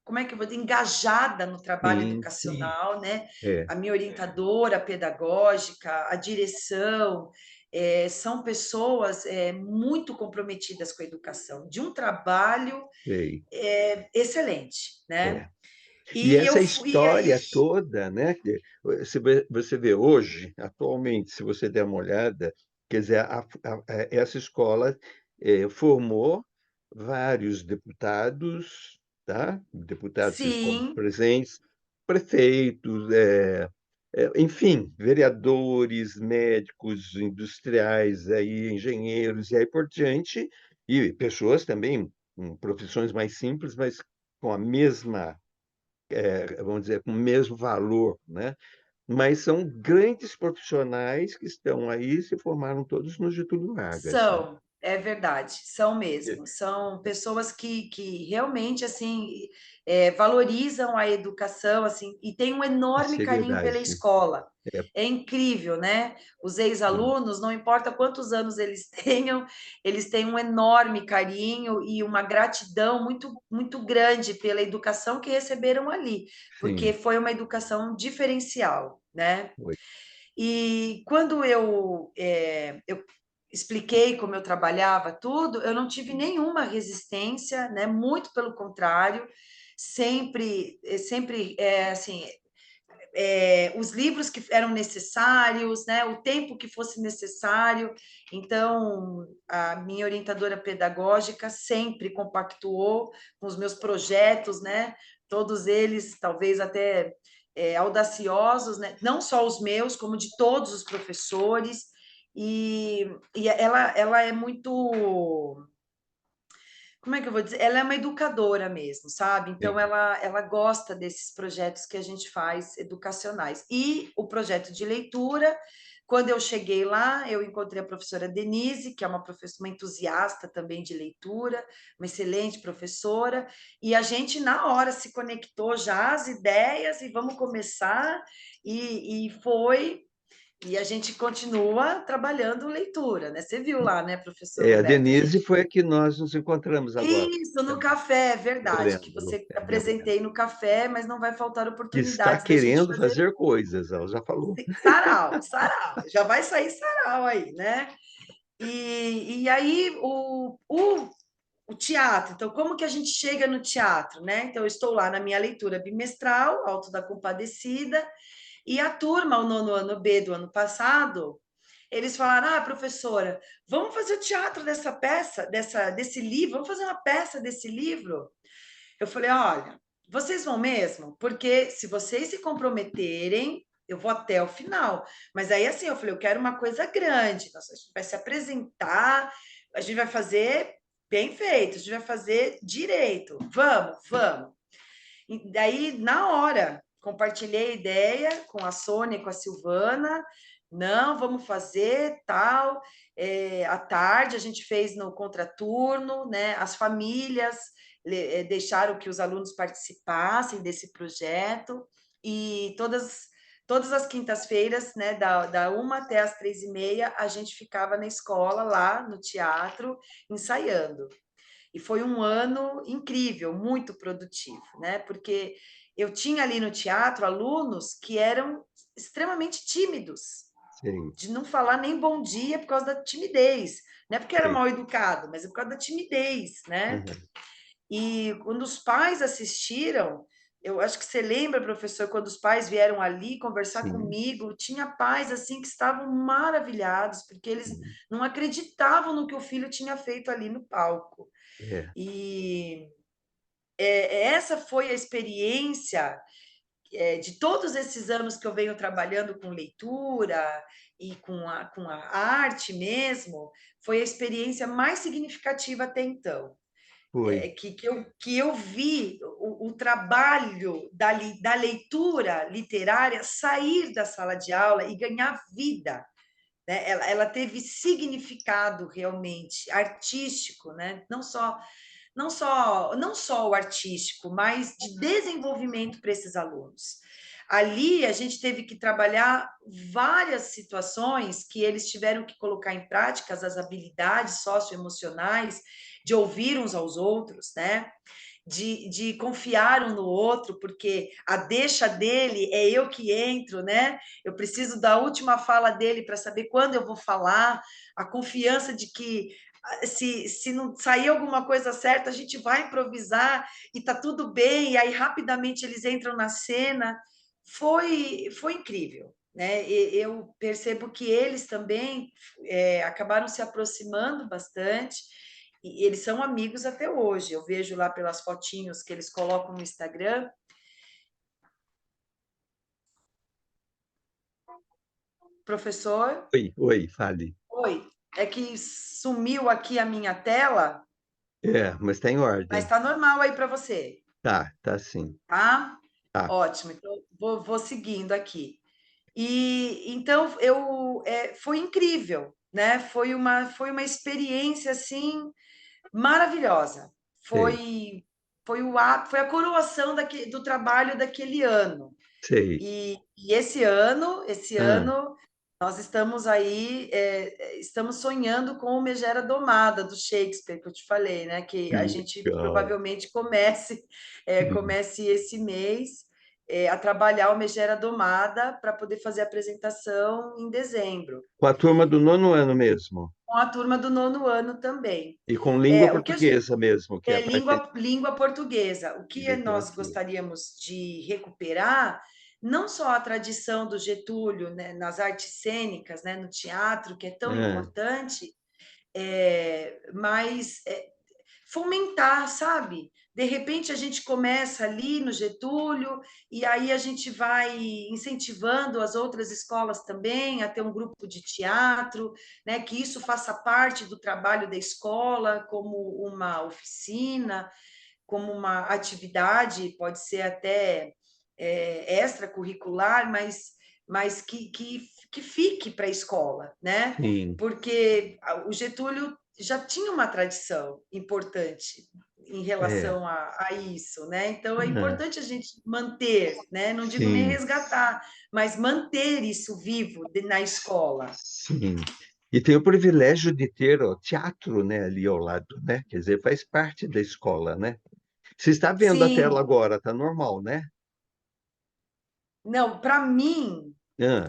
como é que eu vou dizer, engajada no trabalho Sim, sim. educacional, né? É, A minha orientadora pedagógica, a direção, são pessoas muito comprometidas com a educação, de um trabalho sei. excelente, né? É. E E eu essa fui aí. história toda, né? Que você vê hoje, atualmente, se você der uma olhada, quer dizer, essa escola formou vários deputados, tá? Deputados que ficam Sim, presentes, prefeitos, enfim, vereadores, médicos, industriais, aí, engenheiros e aí por diante, e pessoas também com profissões mais simples, mas com a mesma vamos dizer, com o mesmo valor, né? Mas são grandes profissionais que estão aí, se formaram todos no Getúlio Vargas, né? são, é verdade, são E mesmo. São pessoas que realmente, assim, valorizam a educação, assim, e têm um a enorme carinho pela seriedade. escola. É, É incrível, né? Os sim, ex-alunos, não importa quantos anos eles tenham, eles têm um enorme carinho e uma gratidão muito, muito grande pela educação que receberam ali, porque sim, foi uma educação diferencial, né? foi, E quando eu expliquei como eu trabalhava tudo, eu não tive nenhuma resistência, né? Muito pelo contrário, sempre assim, os livros que eram necessários, né? O tempo que fosse necessário. Então, a minha orientadora pedagógica sempre compactuou com os meus projetos, né? Todos eles, talvez até audaciosos, né? Não só os meus, como de todos os professores. E ela é muito, como é que eu vou dizer? Ela é uma educadora mesmo, sabe? Então, sim, ela gosta desses projetos que a gente faz educacionais. E o projeto de leitura, quando eu cheguei lá, eu encontrei a professora Denise, que é uma professora, uma entusiasta também de leitura, uma excelente professora, e a gente, na hora, se conectou já às ideias e vamos começar, e foi. E a gente continua trabalhando leitura, né? Você viu lá, né, professor A Roberto? A Denise gente foi a que nós nos encontramos agora. isso, no café, é Eu verdade, que lembro, você lembrando. apresentei no café, mas não vai faltar Que está oportunidades da gente querendo fazer fazer coisas, ela já falou. sarau, sarau, já vai sair sarau aí, né? E aí o teatro, então como que a gente chega no teatro, né? Então eu estou lá na minha leitura bimestral, Alto da Compadecida, e a turma, o nono ano B do ano passado, eles falaram: ah, professora, vamos fazer o teatro dessa peça, desse livro, vamos fazer uma peça desse livro? Eu falei: olha, vocês vão mesmo? Porque se vocês se comprometerem, eu vou até o final. Mas aí, assim, eu falei: eu quero uma coisa grande. Nossa, a gente vai se apresentar, a gente vai fazer bem feito, a gente vai fazer direito. Vamos, vamos. E daí, na hora, compartilhei a ideia com a Sônia e com a Silvana. Não, vamos fazer tal. À tarde, a gente fez no contraturno, né? As famílias deixaram que os alunos participassem desse projeto. E todas as quintas-feiras, né, da 1 até as 3h30, a gente ficava na escola, lá no teatro, ensaiando. E foi um ano incrível, muito produtivo, né? Porque eu tinha ali no teatro alunos que eram extremamente tímidos, Sei, de não falar nem bom dia por causa da timidez. Não é porque era sei. mal educado, mas é por causa da timidez, né? Uhum. E quando os pais assistiram, eu acho que você lembra, professor, quando os pais vieram ali conversar Sim, comigo, tinha pais assim que estavam maravilhados, porque eles sim. não acreditavam no que o filho tinha feito ali no palco. É, E essa foi a experiência de todos esses anos que eu venho trabalhando com leitura e com a arte mesmo, foi a experiência mais significativa até então. foi. Que eu vi o trabalho da leitura literária sair da sala de aula e ganhar vida. Né? Ela teve significado realmente artístico, né? Não só o artístico, mas de desenvolvimento para esses alunos. Ali a gente teve que trabalhar várias situações que eles tiveram que colocar em prática as habilidades socioemocionais de ouvir uns aos outros, né? De confiar um no outro, porque a deixa dele é eu que entro, né? Eu preciso da última fala dele para saber quando eu vou falar, a confiança de que se não sair alguma coisa certa, a gente vai improvisar e tá tudo bem, e aí rapidamente eles entram na cena. Foi incrível. Né? Eu percebo que eles também acabaram se aproximando bastante e eles são amigos até hoje. Eu vejo lá pelas fotinhos que eles colocam no Instagram. Professor, Oi, oi, fale. oi, é que sumiu aqui a minha tela, É, mas está em mas ordem. está normal aí para você, Tá sim. tá? Tá, Ótimo, então vou seguindo aqui. E então foi incrível, né? Foi uma experiência assim maravilhosa. sei, Foi a coroação do trabalho daquele ano. sei. E esse Ah, ano nós estamos aí, estamos sonhando com o Megera Domada do Shakespeare, que eu te falei, né? Que a gente legal. provavelmente comece esse mês a trabalhar o Megera Domada para poder fazer a apresentação em dezembro, Com a turma do nono ano mesmo. com a turma do nono ano também. E com língua O que a gente portuguesa mesmo, que é para quem. língua portuguesa. O que nós Literatura. gostaríamos de recuperar, não só a tradição do Getúlio, né, nas artes cênicas, né, no teatro, que é tão Ah, importante, mas fomentar, sabe? De repente a gente começa ali no Getúlio e aí a gente vai incentivando as outras escolas também a ter um grupo de teatro, né? Que isso faça parte do trabalho da escola como uma oficina, como uma atividade, pode ser até extracurricular, mas que fique para a escola, né? sim. Porque o Getúlio já tinha uma tradição importante em É. relação a isso, né? Então é Ah, importante a gente manter, né? Não digo nem sim, resgatar, mas manter isso vivo na escola. sim. E tem o privilégio de ter o teatro, né, ali ao lado, né? Quer dizer, faz parte da escola, né? Você está vendo a tela Sim, agora, tá normal, né? não, para mim,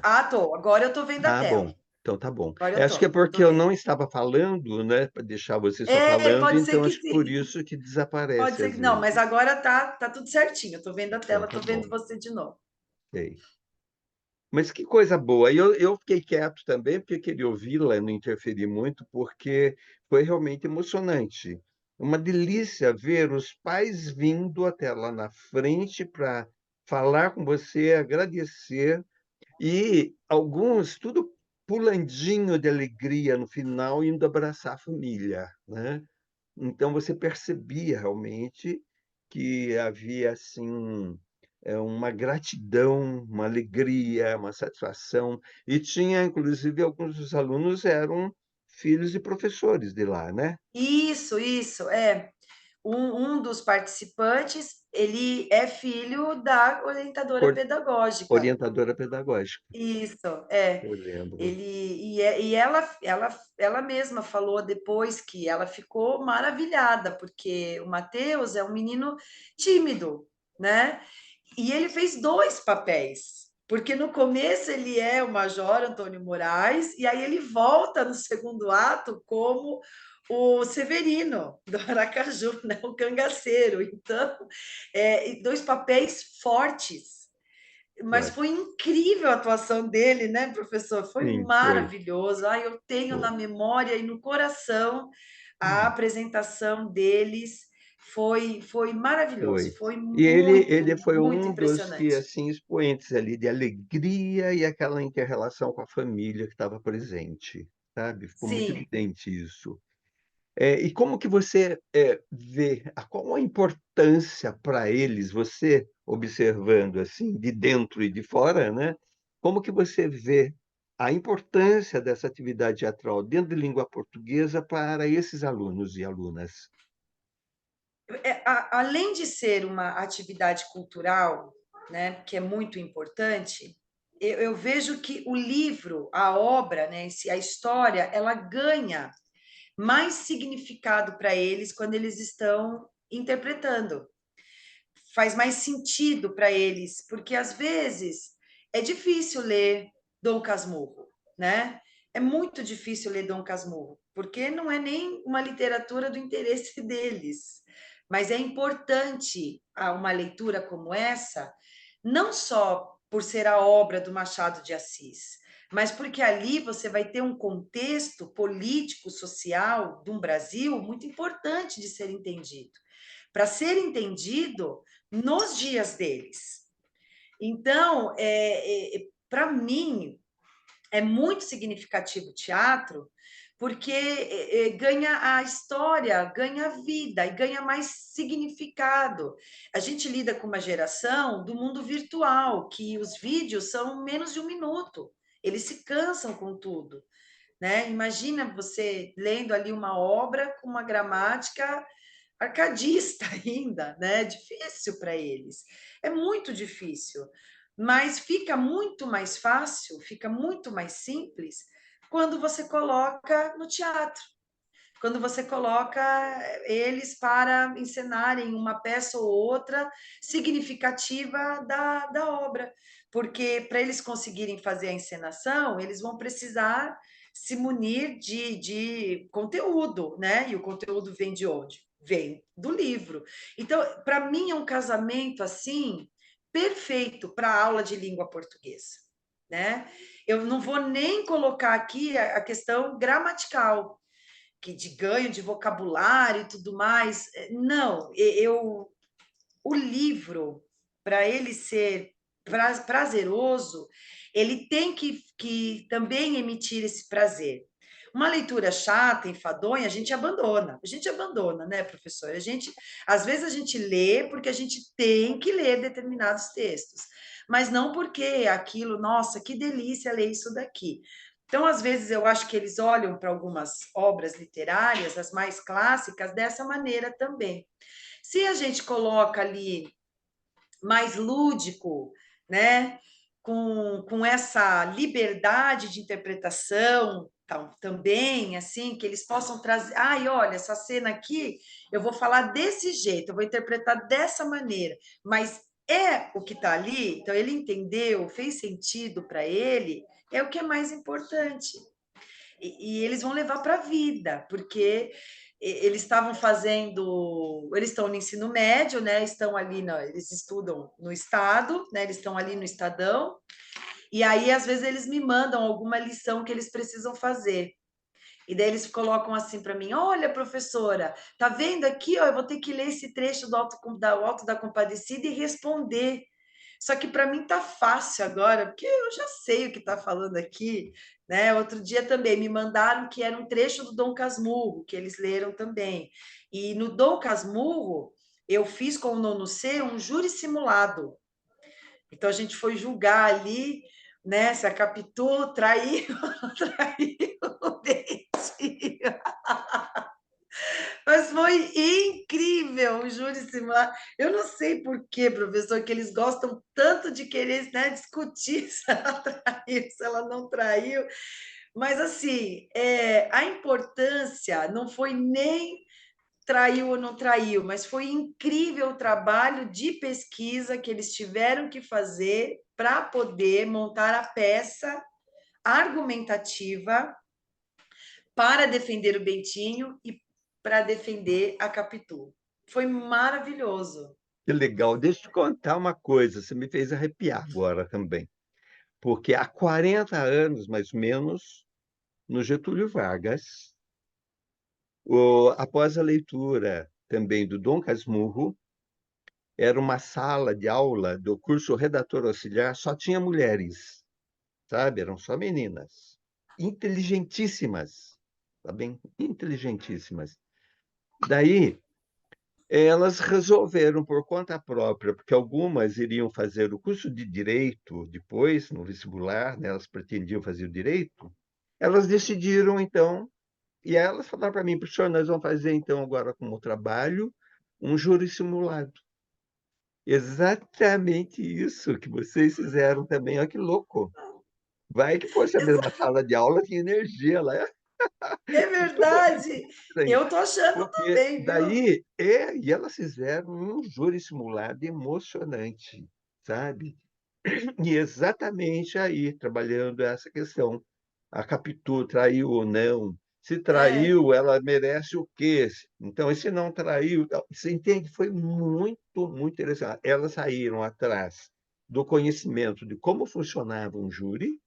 Ah, tô. Agora eu tô vendo a bom. tela. Então tá bom. Agora Eu eu acho que é tô porque eu vendo. não estava falando, né, para deixar você só falando, Pode ser então que acho que por sim. isso que Pode desaparece ser às que não, mas vezes. agora tá tudo certinho. Eu tô vendo a Então tela, tá tô vendo bom. você de novo. Sei. Mas que coisa boa. E eu fiquei quieto também, porque queria ouvi-la, não interferir muito, porque foi realmente emocionante. Uma delícia ver os pais vindo até lá na frente para falar com você, agradecer, e alguns tudo pulandinho de alegria no final, indo abraçar a família, né? Então você percebia realmente que havia assim uma gratidão, uma alegria, uma satisfação, e tinha inclusive alguns dos alunos eram filhos de professores de lá, né? Isso, é. um dos participantes, ele é filho da orientadora Or- pedagógica. Orientadora pedagógica, Isso, é. eu lembro. Ele e ela mesma falou depois que ela ficou maravilhada, porque o Matheus é um menino tímido, né? E ele fez 2 papéis, porque no começo ele é o Major Antônio Moraes, e aí ele volta no segundo ato como o Severino, do Aracaju, né? O cangaceiro. Então, e 2 papéis fortes. Mas Olha, foi incrível a atuação dele, né, professor? Foi sim, foi. maravilhoso. Ai, eu tenho na Foi. memória e no coração a Hum, apresentação deles. Foi maravilhoso, foi. foi E ele muito, foi muito um dos que, impressionante. assim, expoentes ali de alegria e aquela inter-relação com a família que estava presente, sabe? Ficou muito Sim, evidente isso. E como que você vê, qual a importância para eles, você observando assim, de dentro e de fora, né? Como que você vê a importância dessa atividade teatral dentro de língua portuguesa para esses alunos e alunas? além de ser uma atividade cultural, né, que é muito importante, eu vejo que o livro, a obra, né, a história, ela ganha mais significado para eles quando eles estão interpretando. Faz mais sentido para eles, porque às vezes é difícil ler Dom Casmurro, né? É muito difícil ler Dom Casmurro, porque não é nem uma literatura do interesse deles. Mas é importante uma leitura como essa, não só por ser a obra do Machado de Assis, mas porque ali você vai ter um contexto político, social de um Brasil muito importante de ser entendido. Para ser entendido nos dias deles. Então, para mim, é muito significativo o teatro, porque ganha a história, ganha vida e ganha mais significado. A gente lida com uma geração do mundo virtual, que os vídeos são menos de 1 minuto. Eles se cansam com tudo. Né? Imagina você lendo ali uma obra com uma gramática arcadista ainda, né? Difícil para eles. É muito difícil, mas fica muito mais fácil, fica muito mais simples quando você coloca no teatro. Quando você coloca eles para encenarem uma peça ou outra significativa da obra, porque para eles conseguirem fazer a encenação, eles vão precisar se munir de conteúdo, né? E o conteúdo vem de onde? Vem do livro. Então, para mim, é um casamento assim perfeito para a aula de língua portuguesa, né? Eu não vou nem colocar aqui a questão gramatical, que de ganho de vocabulário e tudo mais. Não, o livro, para ele ser prazeroso, ele tem que também emitir esse prazer. Uma leitura chata, enfadonha, a gente abandona, né, professor? Às vezes a gente lê porque a gente tem que ler determinados textos, mas não porque aquilo, nossa, que delícia ler isso daqui. Então, às vezes, eu acho que eles olham para algumas obras literárias, as mais clássicas, dessa maneira também. Se a gente coloca ali mais lúdico, né? Com essa liberdade de interpretação também, assim, que eles possam trazer. Ai, olha, essa cena aqui, eu vou falar desse jeito, eu vou interpretar dessa maneira, mas é o que está ali, então ele entendeu, fez sentido para ele, é o que é mais importante. E eles vão levar para a vida, porque eles estavam fazendo, eles estão no ensino médio, né? Estão ali, eles estudam no estado, né? Eles estão ali no Estadão, e aí às vezes eles me mandam alguma lição que eles precisam fazer. E daí eles colocam assim para mim: olha, professora, tá vendo aqui? Ó, eu vou ter que ler esse trecho do Alto da Compadecida e responder. Só que para mim tá fácil agora, porque eu já sei o que está falando aqui, né? Outro dia também me mandaram que era um trecho do Dom Casmurro, que eles leram também. E no Dom Casmurro, eu fiz com o nono C um júri simulado. Então a gente foi julgar ali, né, se a Capitu traiu, traiu o Dentinho. Mas foi incrível o júri simular. Eu não sei por quê, professor, que eles gostam tanto de querer, né, discutir se ela traiu, se ela não traiu. Mas, assim, a importância não foi nem traiu ou não traiu, mas foi incrível o trabalho de pesquisa que eles tiveram que fazer para poder montar a peça argumentativa para defender o Bentinho e para defender a Capitu. Foi maravilhoso. Que legal. Deixa eu te contar uma coisa, você me fez arrepiar agora também. Porque há 40 anos, mais ou menos, no Getúlio Vargas, após a leitura também do Dom Casmurro, era uma sala de aula do curso Redator Auxiliar, só tinha mulheres, sabe? Eram só meninas. Inteligentíssimas, tá bem? Inteligentíssimas. Daí, elas resolveram por conta própria, porque algumas iriam fazer o curso de direito depois, no vestibular, né? Elas pretendiam fazer o direito. Elas decidiram, então, e aí elas falaram para mim, professor, nós vamos fazer, então, agora como trabalho, um júri simulado. Exatamente isso que vocês fizeram também. Olha que louco. Vai que fosse a mesma sala de aula, tinha energia lá. É Tudo verdade. estranho. Eu tô achando Porque também, viu? daí, e elas fizeram um júri simulado emocionante, sabe? E exatamente aí, trabalhando essa questão. A Capitu traiu ou não? Se É, traiu, ela merece o quê? Então, e se não traiu? Tal. Você entende? Foi muito, muito interessante. Elas saíram atrás do conhecimento de como funcionava um júri,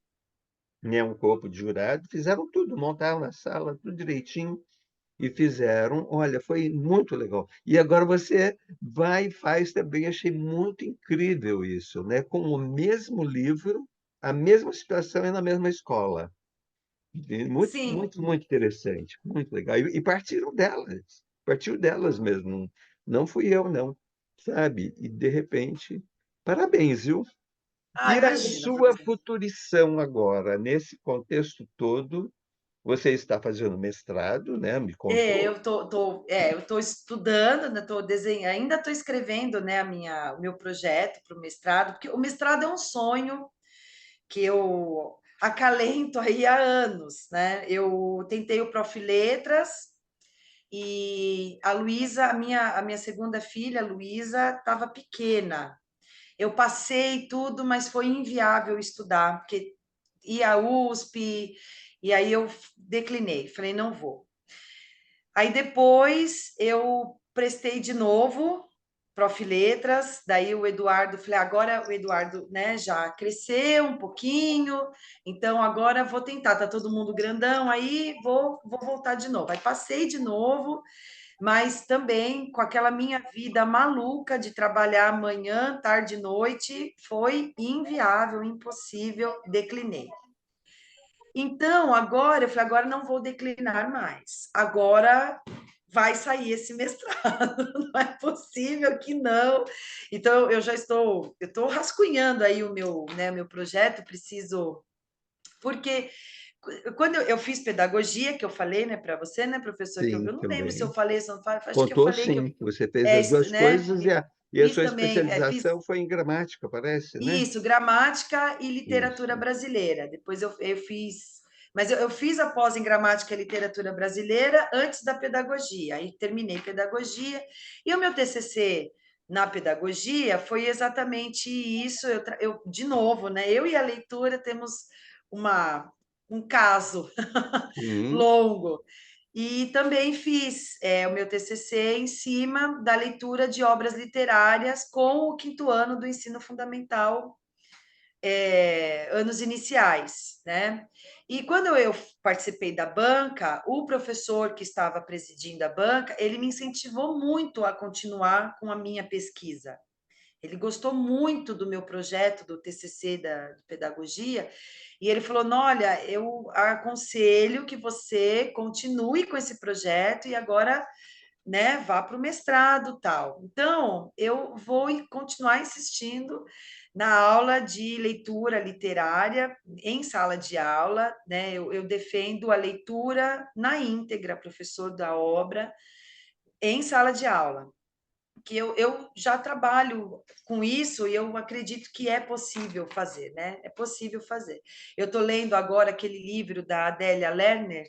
né, um corpo de jurado, fizeram tudo, montaram na sala, tudo direitinho, e fizeram. Olha, foi muito legal. E agora você vai e faz também. Achei muito incrível isso, né? Com o mesmo livro, a mesma situação e na mesma escola. E muito, sim. muito, muito interessante, muito legal. E partiu delas mesmo. Não fui eu, não, sabe? E de repente, parabéns, viu? Ah, E a imagina, sua futurição agora, nesse contexto todo, você está fazendo mestrado, né? Me contou. eu tô estudando, né, tô desenhando, ainda estou escrevendo, né, o meu projeto para o mestrado, porque o mestrado é um sonho que eu acalento aí há anos, né? Eu tentei o Prof. Letras e a Luísa, a minha segunda filha, a Luísa, estava pequena. Eu passei tudo, mas foi inviável estudar, porque ia à USP, e aí eu declinei, falei, não vou. Aí depois eu prestei de novo Prof. Letras, daí o Eduardo, falei, agora o Eduardo, né, já cresceu um pouquinho, então agora vou tentar, tá todo mundo grandão, aí vou voltar de novo. Aí passei de novo, mas também com aquela minha vida maluca de trabalhar manhã, tarde e noite, foi inviável, impossível, declinei. Então, agora, eu falei, agora não vou declinar mais. Agora vai sair esse mestrado, não é possível que não. Então, eu estou rascunhando aí o meu, né, meu projeto, preciso, porque quando eu fiz pedagogia, que eu falei, né, para você, né, professor, que eu, Sim, eu não lembro se eu também. falei, se eu não falei, acho que eu Contou falei que eu, sim. Você fez é, as duas né, coisas e a fiz sua também, fiz especialização foi em gramática, parece, né? isso, gramática e literatura Isso. brasileira. Depois eu fiz, mas eu fiz a pós em gramática e literatura brasileira antes da pedagogia. Aí terminei pedagogia e o meu TCC na pedagogia foi exatamente isso. Eu de novo, né? Eu e a leitura temos um caso Sim. longo. E também fiz o meu TCC em cima da leitura de obras literárias com o quinto ano do ensino fundamental, anos iniciais, né? E quando eu participei da banca, o professor que estava presidindo a banca, ele me incentivou muito a continuar com a minha pesquisa. Ele gostou muito do meu projeto, do TCC de pedagogia, e ele falou: olha, eu aconselho que você continue com esse projeto e agora, né, vá para o mestrado tal. Então, eu vou continuar insistindo na aula de leitura literária em sala de aula, né? Eu defendo a leitura na íntegra, professor da obra, em sala de aula. Que eu já trabalho com isso e eu acredito que é possível fazer, né? É possível fazer. Eu estou lendo agora aquele livro da Adélia Lerner,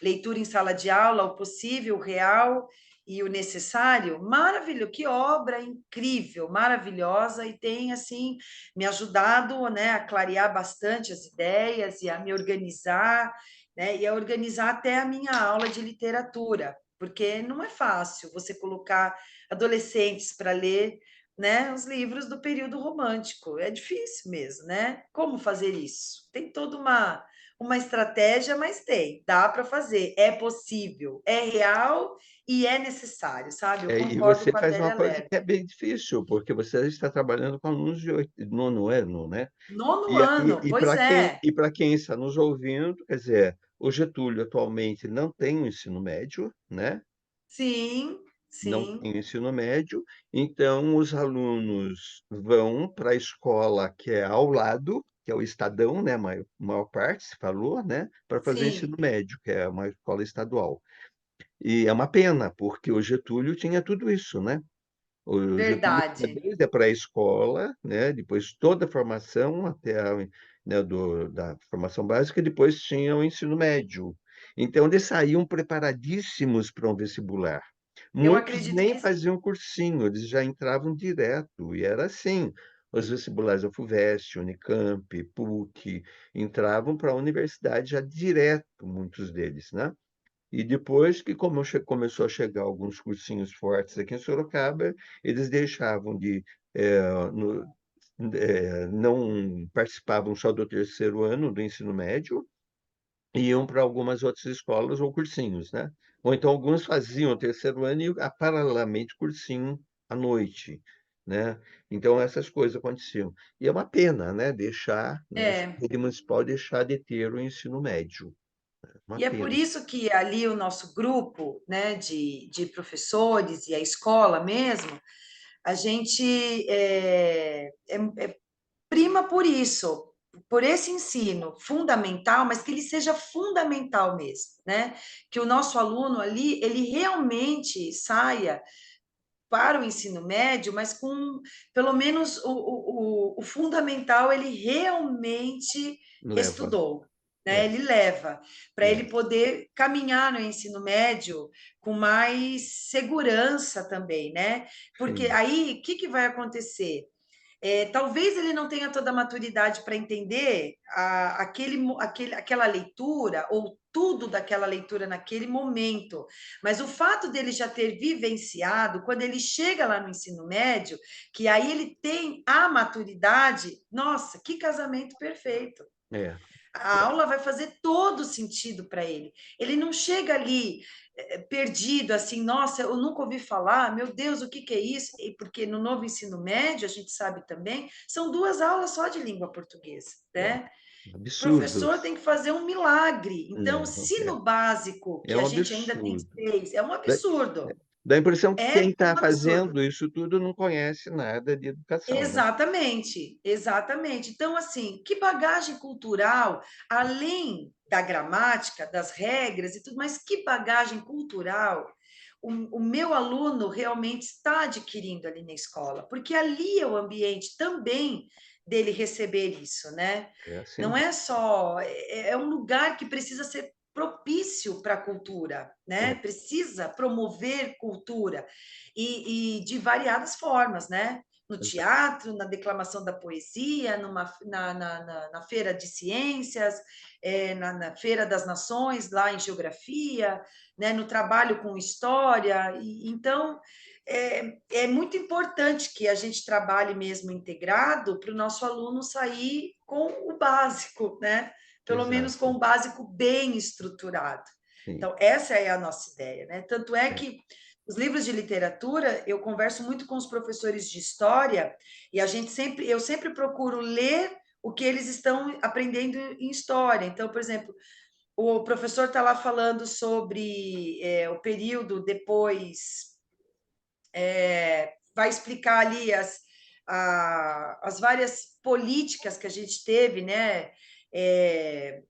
Leitura em Sala de Aula, O Possível, o Real e o Necessário. Maravilhoso, que obra incrível, maravilhosa, e tem, assim, me ajudado, né, a clarear bastante as ideias e a me organizar, né, e a organizar até a minha aula de literatura, porque não é fácil você colocar adolescentes para ler, né, os livros do período romântico. É difícil mesmo, né? Como fazer isso? Tem toda uma estratégia, mas tem, dá para fazer, é possível, é real e é necessário, sabe? Eu E concordo você com a faz uma Adélia coisa que Lerner. é bem difícil, porque você está trabalhando com alunos de nono ano, né? Nono E, ano, pois é. para quem está nos ouvindo, quer dizer, o Getúlio atualmente não tem o ensino médio, né? Sim, Não sim, tem o ensino médio, então os alunos vão para a escola que é ao lado, que é o Estadão, né? Maior parte, se falou, né? Para fazer ensino sim, médio, que é uma escola estadual. E é uma pena, porque o Getúlio tinha tudo isso, né? O Getúlio tinha verdade. desde a pré-escola, né, depois toda a formação até a, né, da formação básica, e depois tinha o ensino médio. Então, eles saíam preparadíssimos para um vestibular. Eu Muitos acredito nem que faziam cursinho, eles já entravam direto, e era assim. Os vestibulares da FUVEST, Unicamp, PUC, entravam para a universidade já direto, muitos deles, né? E depois que começou a chegar alguns cursinhos fortes aqui em Sorocaba, eles deixavam de no- não participavam só do terceiro ano do ensino médio, e iam para algumas outras escolas ou cursinhos, né? Ou então alguns faziam o terceiro ano e paralelamente cursinho à noite, né? Então essas coisas aconteciam. E é uma pena, né? Deixar, né? A é. rede municipal deixar de ter o ensino médio. Uma E é por pena. isso que ali o nosso grupo, né, de professores e a escola mesmo, a gente prima por isso, por esse ensino fundamental, mas que ele seja fundamental mesmo, né? Que o nosso aluno ali, ele realmente saia para o ensino médio, mas com pelo menos o fundamental ele realmente Leva. estudou, né? É, Ele leva para ele é, poder caminhar no ensino médio com mais segurança também, né? Porque sim. aí o que, que vai acontecer? Talvez ele não tenha toda a maturidade para entender aquela leitura ou tudo daquela leitura naquele momento, mas o fato dele já ter vivenciado, quando ele chega lá no ensino médio, que aí ele tem a maturidade, nossa, que casamento perfeito. É, A aula vai fazer todo sentido para ele. Ele não chega ali perdido, assim, nossa, eu nunca ouvi falar, meu Deus, o que, que é isso? E porque no novo ensino médio, a gente sabe também, são 2 aulas só de língua portuguesa, é. né? O Absurdo. professor tem que fazer um milagre. Então, Não, se no básico, é que a um gente ainda tem absurdo. 6, é um Dá, absurdo. dá a impressão que É quem um está absurdo. fazendo isso tudo não conhece nada de educação, né? Exatamente, exatamente. Então, assim, que bagagem cultural, além da gramática, das regras e tudo, mas que bagagem cultural o meu aluno realmente está adquirindo ali na escola, porque ali é o ambiente também dele receber isso, né? É assim. Não é só, é um lugar que precisa ser propício para a cultura, né? É, Precisa promover cultura e de variadas formas, né? No exa- teatro, na declamação da poesia, na Feira de Ciências, na Feira das Nações, lá em Geografia, né, no trabalho com história. Então, é muito importante que a gente trabalhe mesmo integrado para o nosso aluno sair com o básico, né? Pelo menos com exato. o básico bem estruturado. Sim. Então, essa é a nossa ideia, né? Tanto é É. que os livros de literatura, eu converso muito com os professores de história e eu sempre procuro ler o que eles estão aprendendo em história. Então, por exemplo, o professor está lá falando sobre o período depois, vai explicar ali as várias políticas que a gente teve, né? É,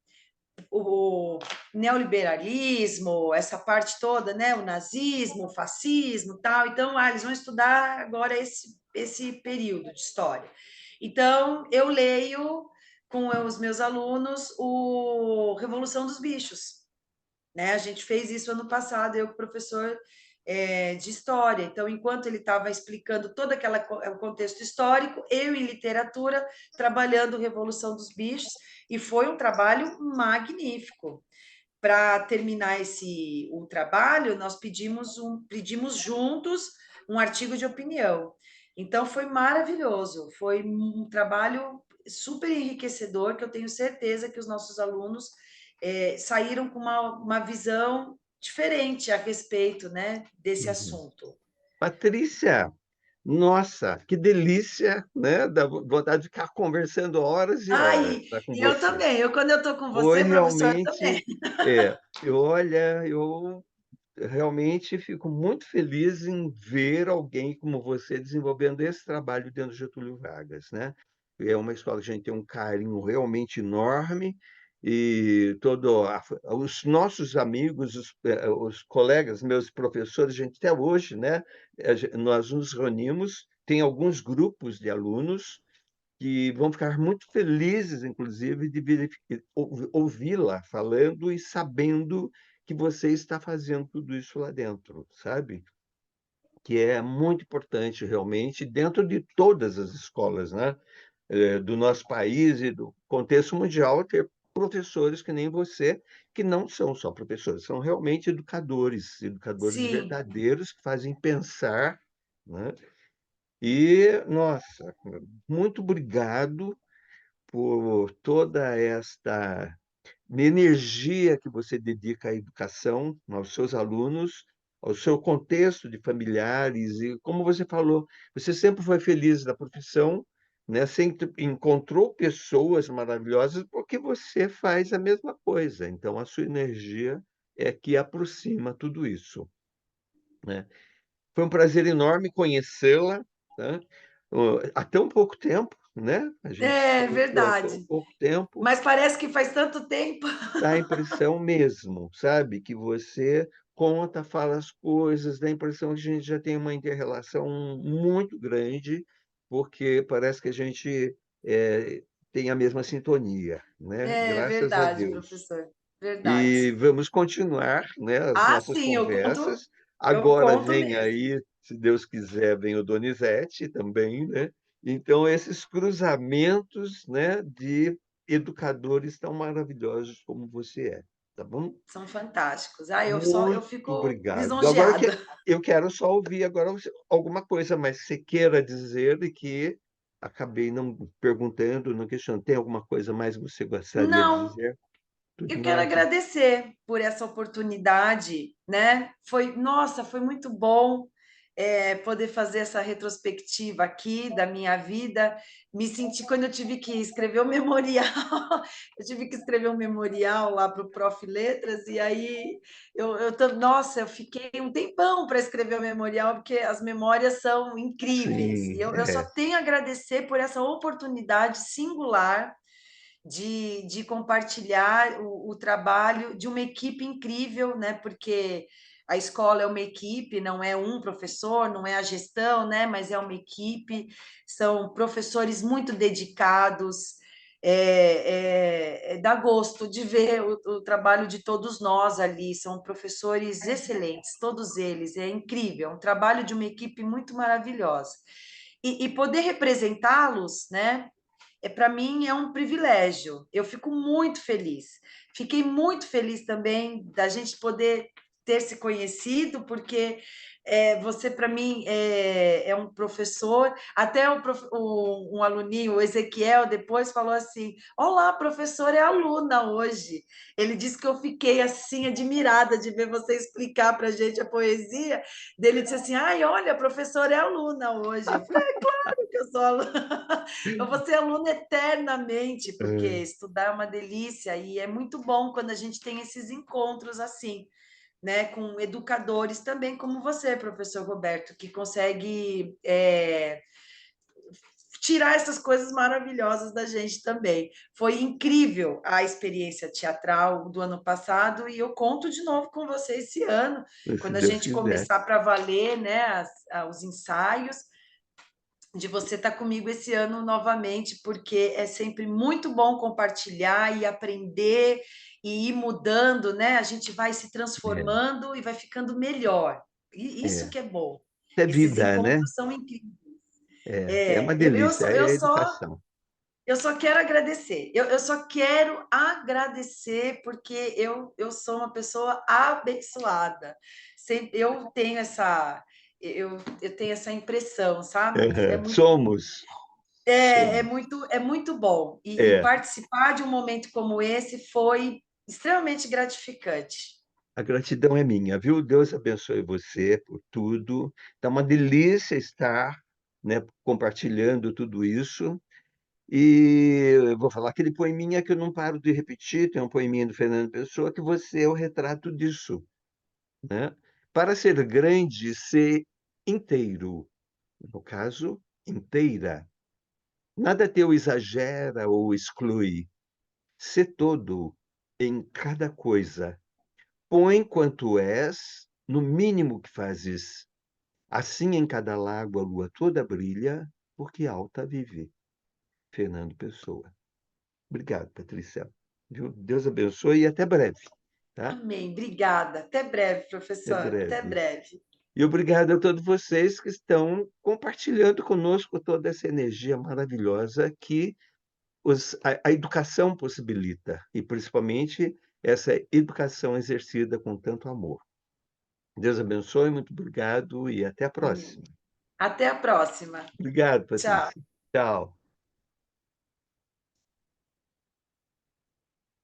o neoliberalismo, essa parte toda, né? O nazismo, o fascismo, tal. Então, eles vão estudar agora esse período de história. Então, eu leio com os meus alunos o Revolução dos Bichos, né? A gente fez isso ano passado, eu, professor de história. Então, enquanto ele estava explicando todo o contexto histórico, eu em literatura, trabalhando Revolução dos Bichos, e foi um trabalho magnífico. Para terminar o trabalho, nós pedimos juntos um artigo de opinião. Então, foi maravilhoso, foi um trabalho super enriquecedor, que eu tenho certeza que os nossos alunos saíram com uma visão diferente a respeito, né, desse Uhum. assunto. Patrícia, nossa, que delícia, né? Dá vontade de ficar conversando horas e horas, Ai, tá, com e eu você. também, quando eu estou com Foi você, professor, também. realmente, é, olha, eu realmente fico muito feliz em ver alguém como você desenvolvendo esse trabalho dentro do Getúlio Vargas, né? É uma escola que a gente tem um carinho realmente enorme e os nossos amigos, os colegas, meus professores, a gente até hoje, né? Nós nos reunimos, tem alguns grupos de alunos que vão ficar muito felizes, inclusive, de ouvi-la falando e sabendo que você está fazendo tudo isso lá dentro, sabe? Que é muito importante, realmente, dentro de todas as escolas, né? Do nosso país e do contexto mundial, ter professores que nem você, que não são só professores, são realmente educadores, educadores Sim, verdadeiros que fazem pensar, né? E, nossa, muito obrigado por toda esta energia que você dedica à educação, aos seus alunos, ao seu contexto de familiares e, como você falou, você sempre foi feliz na profissão, né? Sempre encontrou pessoas maravilhosas porque você faz a mesma coisa. Então, a sua energia é que aproxima tudo isso, né? Foi um prazer enorme conhecê-la, tá? Há tão pouco tempo, né? A gente se é conheceu há tão verdade. pouco tempo. Mas parece que faz tanto tempo. Dá a impressão mesmo, sabe? Que você conta, fala as coisas, dá a impressão que a gente já tem uma inter-relação muito grande, porque parece que a gente tem a mesma sintonia, né? É Graças a verdade, Deus. professor. Verdade. E vamos continuar, né, as Ah, nossas sim, conversas. eu Agora conto vem mesmo. aí, se Deus quiser, vem o Donizete também, né? Então, esses cruzamentos, né, de educadores tão maravilhosos como você é, tá bom? São fantásticos. Ah, eu Muito fico obrigado. Agora lisonjeada. eu quero só ouvir agora alguma coisa mais que você queira dizer e que acabei não perguntando, não questionando. Tem alguma coisa mais que você gostaria de Não, dizer? Tudo eu em quero ordem? agradecer por essa oportunidade, né? Nossa, foi muito bom poder fazer essa retrospectiva aqui da minha vida. Me senti quando eu tive que escrever o memorial, eu tive que escrever um memorial lá para o Prof. Letras, e aí nossa, eu fiquei um tempão para escrever o memorial, porque as memórias são incríveis. E Sim, eu só é. tenho a agradecer por essa oportunidade singular de compartilhar o trabalho de uma equipe incrível, né? Porque a escola é uma equipe, não é um professor, não é a gestão, né? Mas é uma equipe, são professores muito dedicados. Dá gosto de ver o trabalho de todos nós ali, são professores excelentes, todos eles, é incrível, é um trabalho de uma equipe muito maravilhosa. E poder representá-los, né? Para mim é um privilégio. Eu fico muito feliz. Fiquei muito feliz também da gente poder ter se conhecido, porque você, para mim, é um professor. Até um aluninho, o Ezequiel, depois falou assim: Olá, professor, é aluna hoje. Ele disse que eu fiquei assim, admirada de ver você explicar para a gente a poesia. Dele disse assim: Ai, olha, professor, é aluna hoje. Eu falei: É claro que eu sou aluna. Eu vou ser aluna eternamente, porque É, estudar é uma delícia e é muito bom quando a gente tem esses encontros assim, né, com educadores também como você, professor Roberto, que consegue tirar essas coisas maravilhosas da gente também. Foi incrível a experiência teatral do ano passado e eu conto de novo com você esse ano, Se quando a Deus gente quiser. começar para valer, né, os ensaios, de você estar comigo esse ano novamente, porque é sempre muito bom compartilhar e aprender e ir mudando, né? A gente vai se É, transformando e vai ficando melhor. E isso é. que é bom. É Esses vida, né? encontros são incríveis. É uma delícia, é a educação. Eu só quero agradecer. Eu só quero agradecer porque eu sou uma pessoa abençoada. Eu tenho eu tenho essa impressão, sabe? Que Somos, somos. é muito bom. E É, participar de um momento como esse foi extremamente gratificante. a gratidão é minha, viu? Deus abençoe você por tudo. Tá uma delícia estar, né, compartilhando tudo isso. E eu vou falar aquele poeminha que eu não paro de repetir, tem um poeminha do Fernando Pessoa, que você é o retrato disso, né? Para ser grande, ser inteiro, no caso, inteira. Nada teu exagera ou exclui. Sê todo em cada coisa. Põe quanto és no mínimo que fazes. Assim em cada lago a lua toda brilha, porque alta vive. Fernando Pessoa. Obrigado, Patrícia. Viu? Deus abençoe e até breve, tá? Amém. Obrigada. Até breve, Até professor. Até breve. breve. E obrigado a todos vocês que estão compartilhando conosco toda essa energia maravilhosa que a educação possibilita, e principalmente essa educação exercida com tanto amor. Deus abençoe, muito obrigado e até a Amém. próxima. Até a próxima. Obrigado, Tchau. Patrícia. Tchau.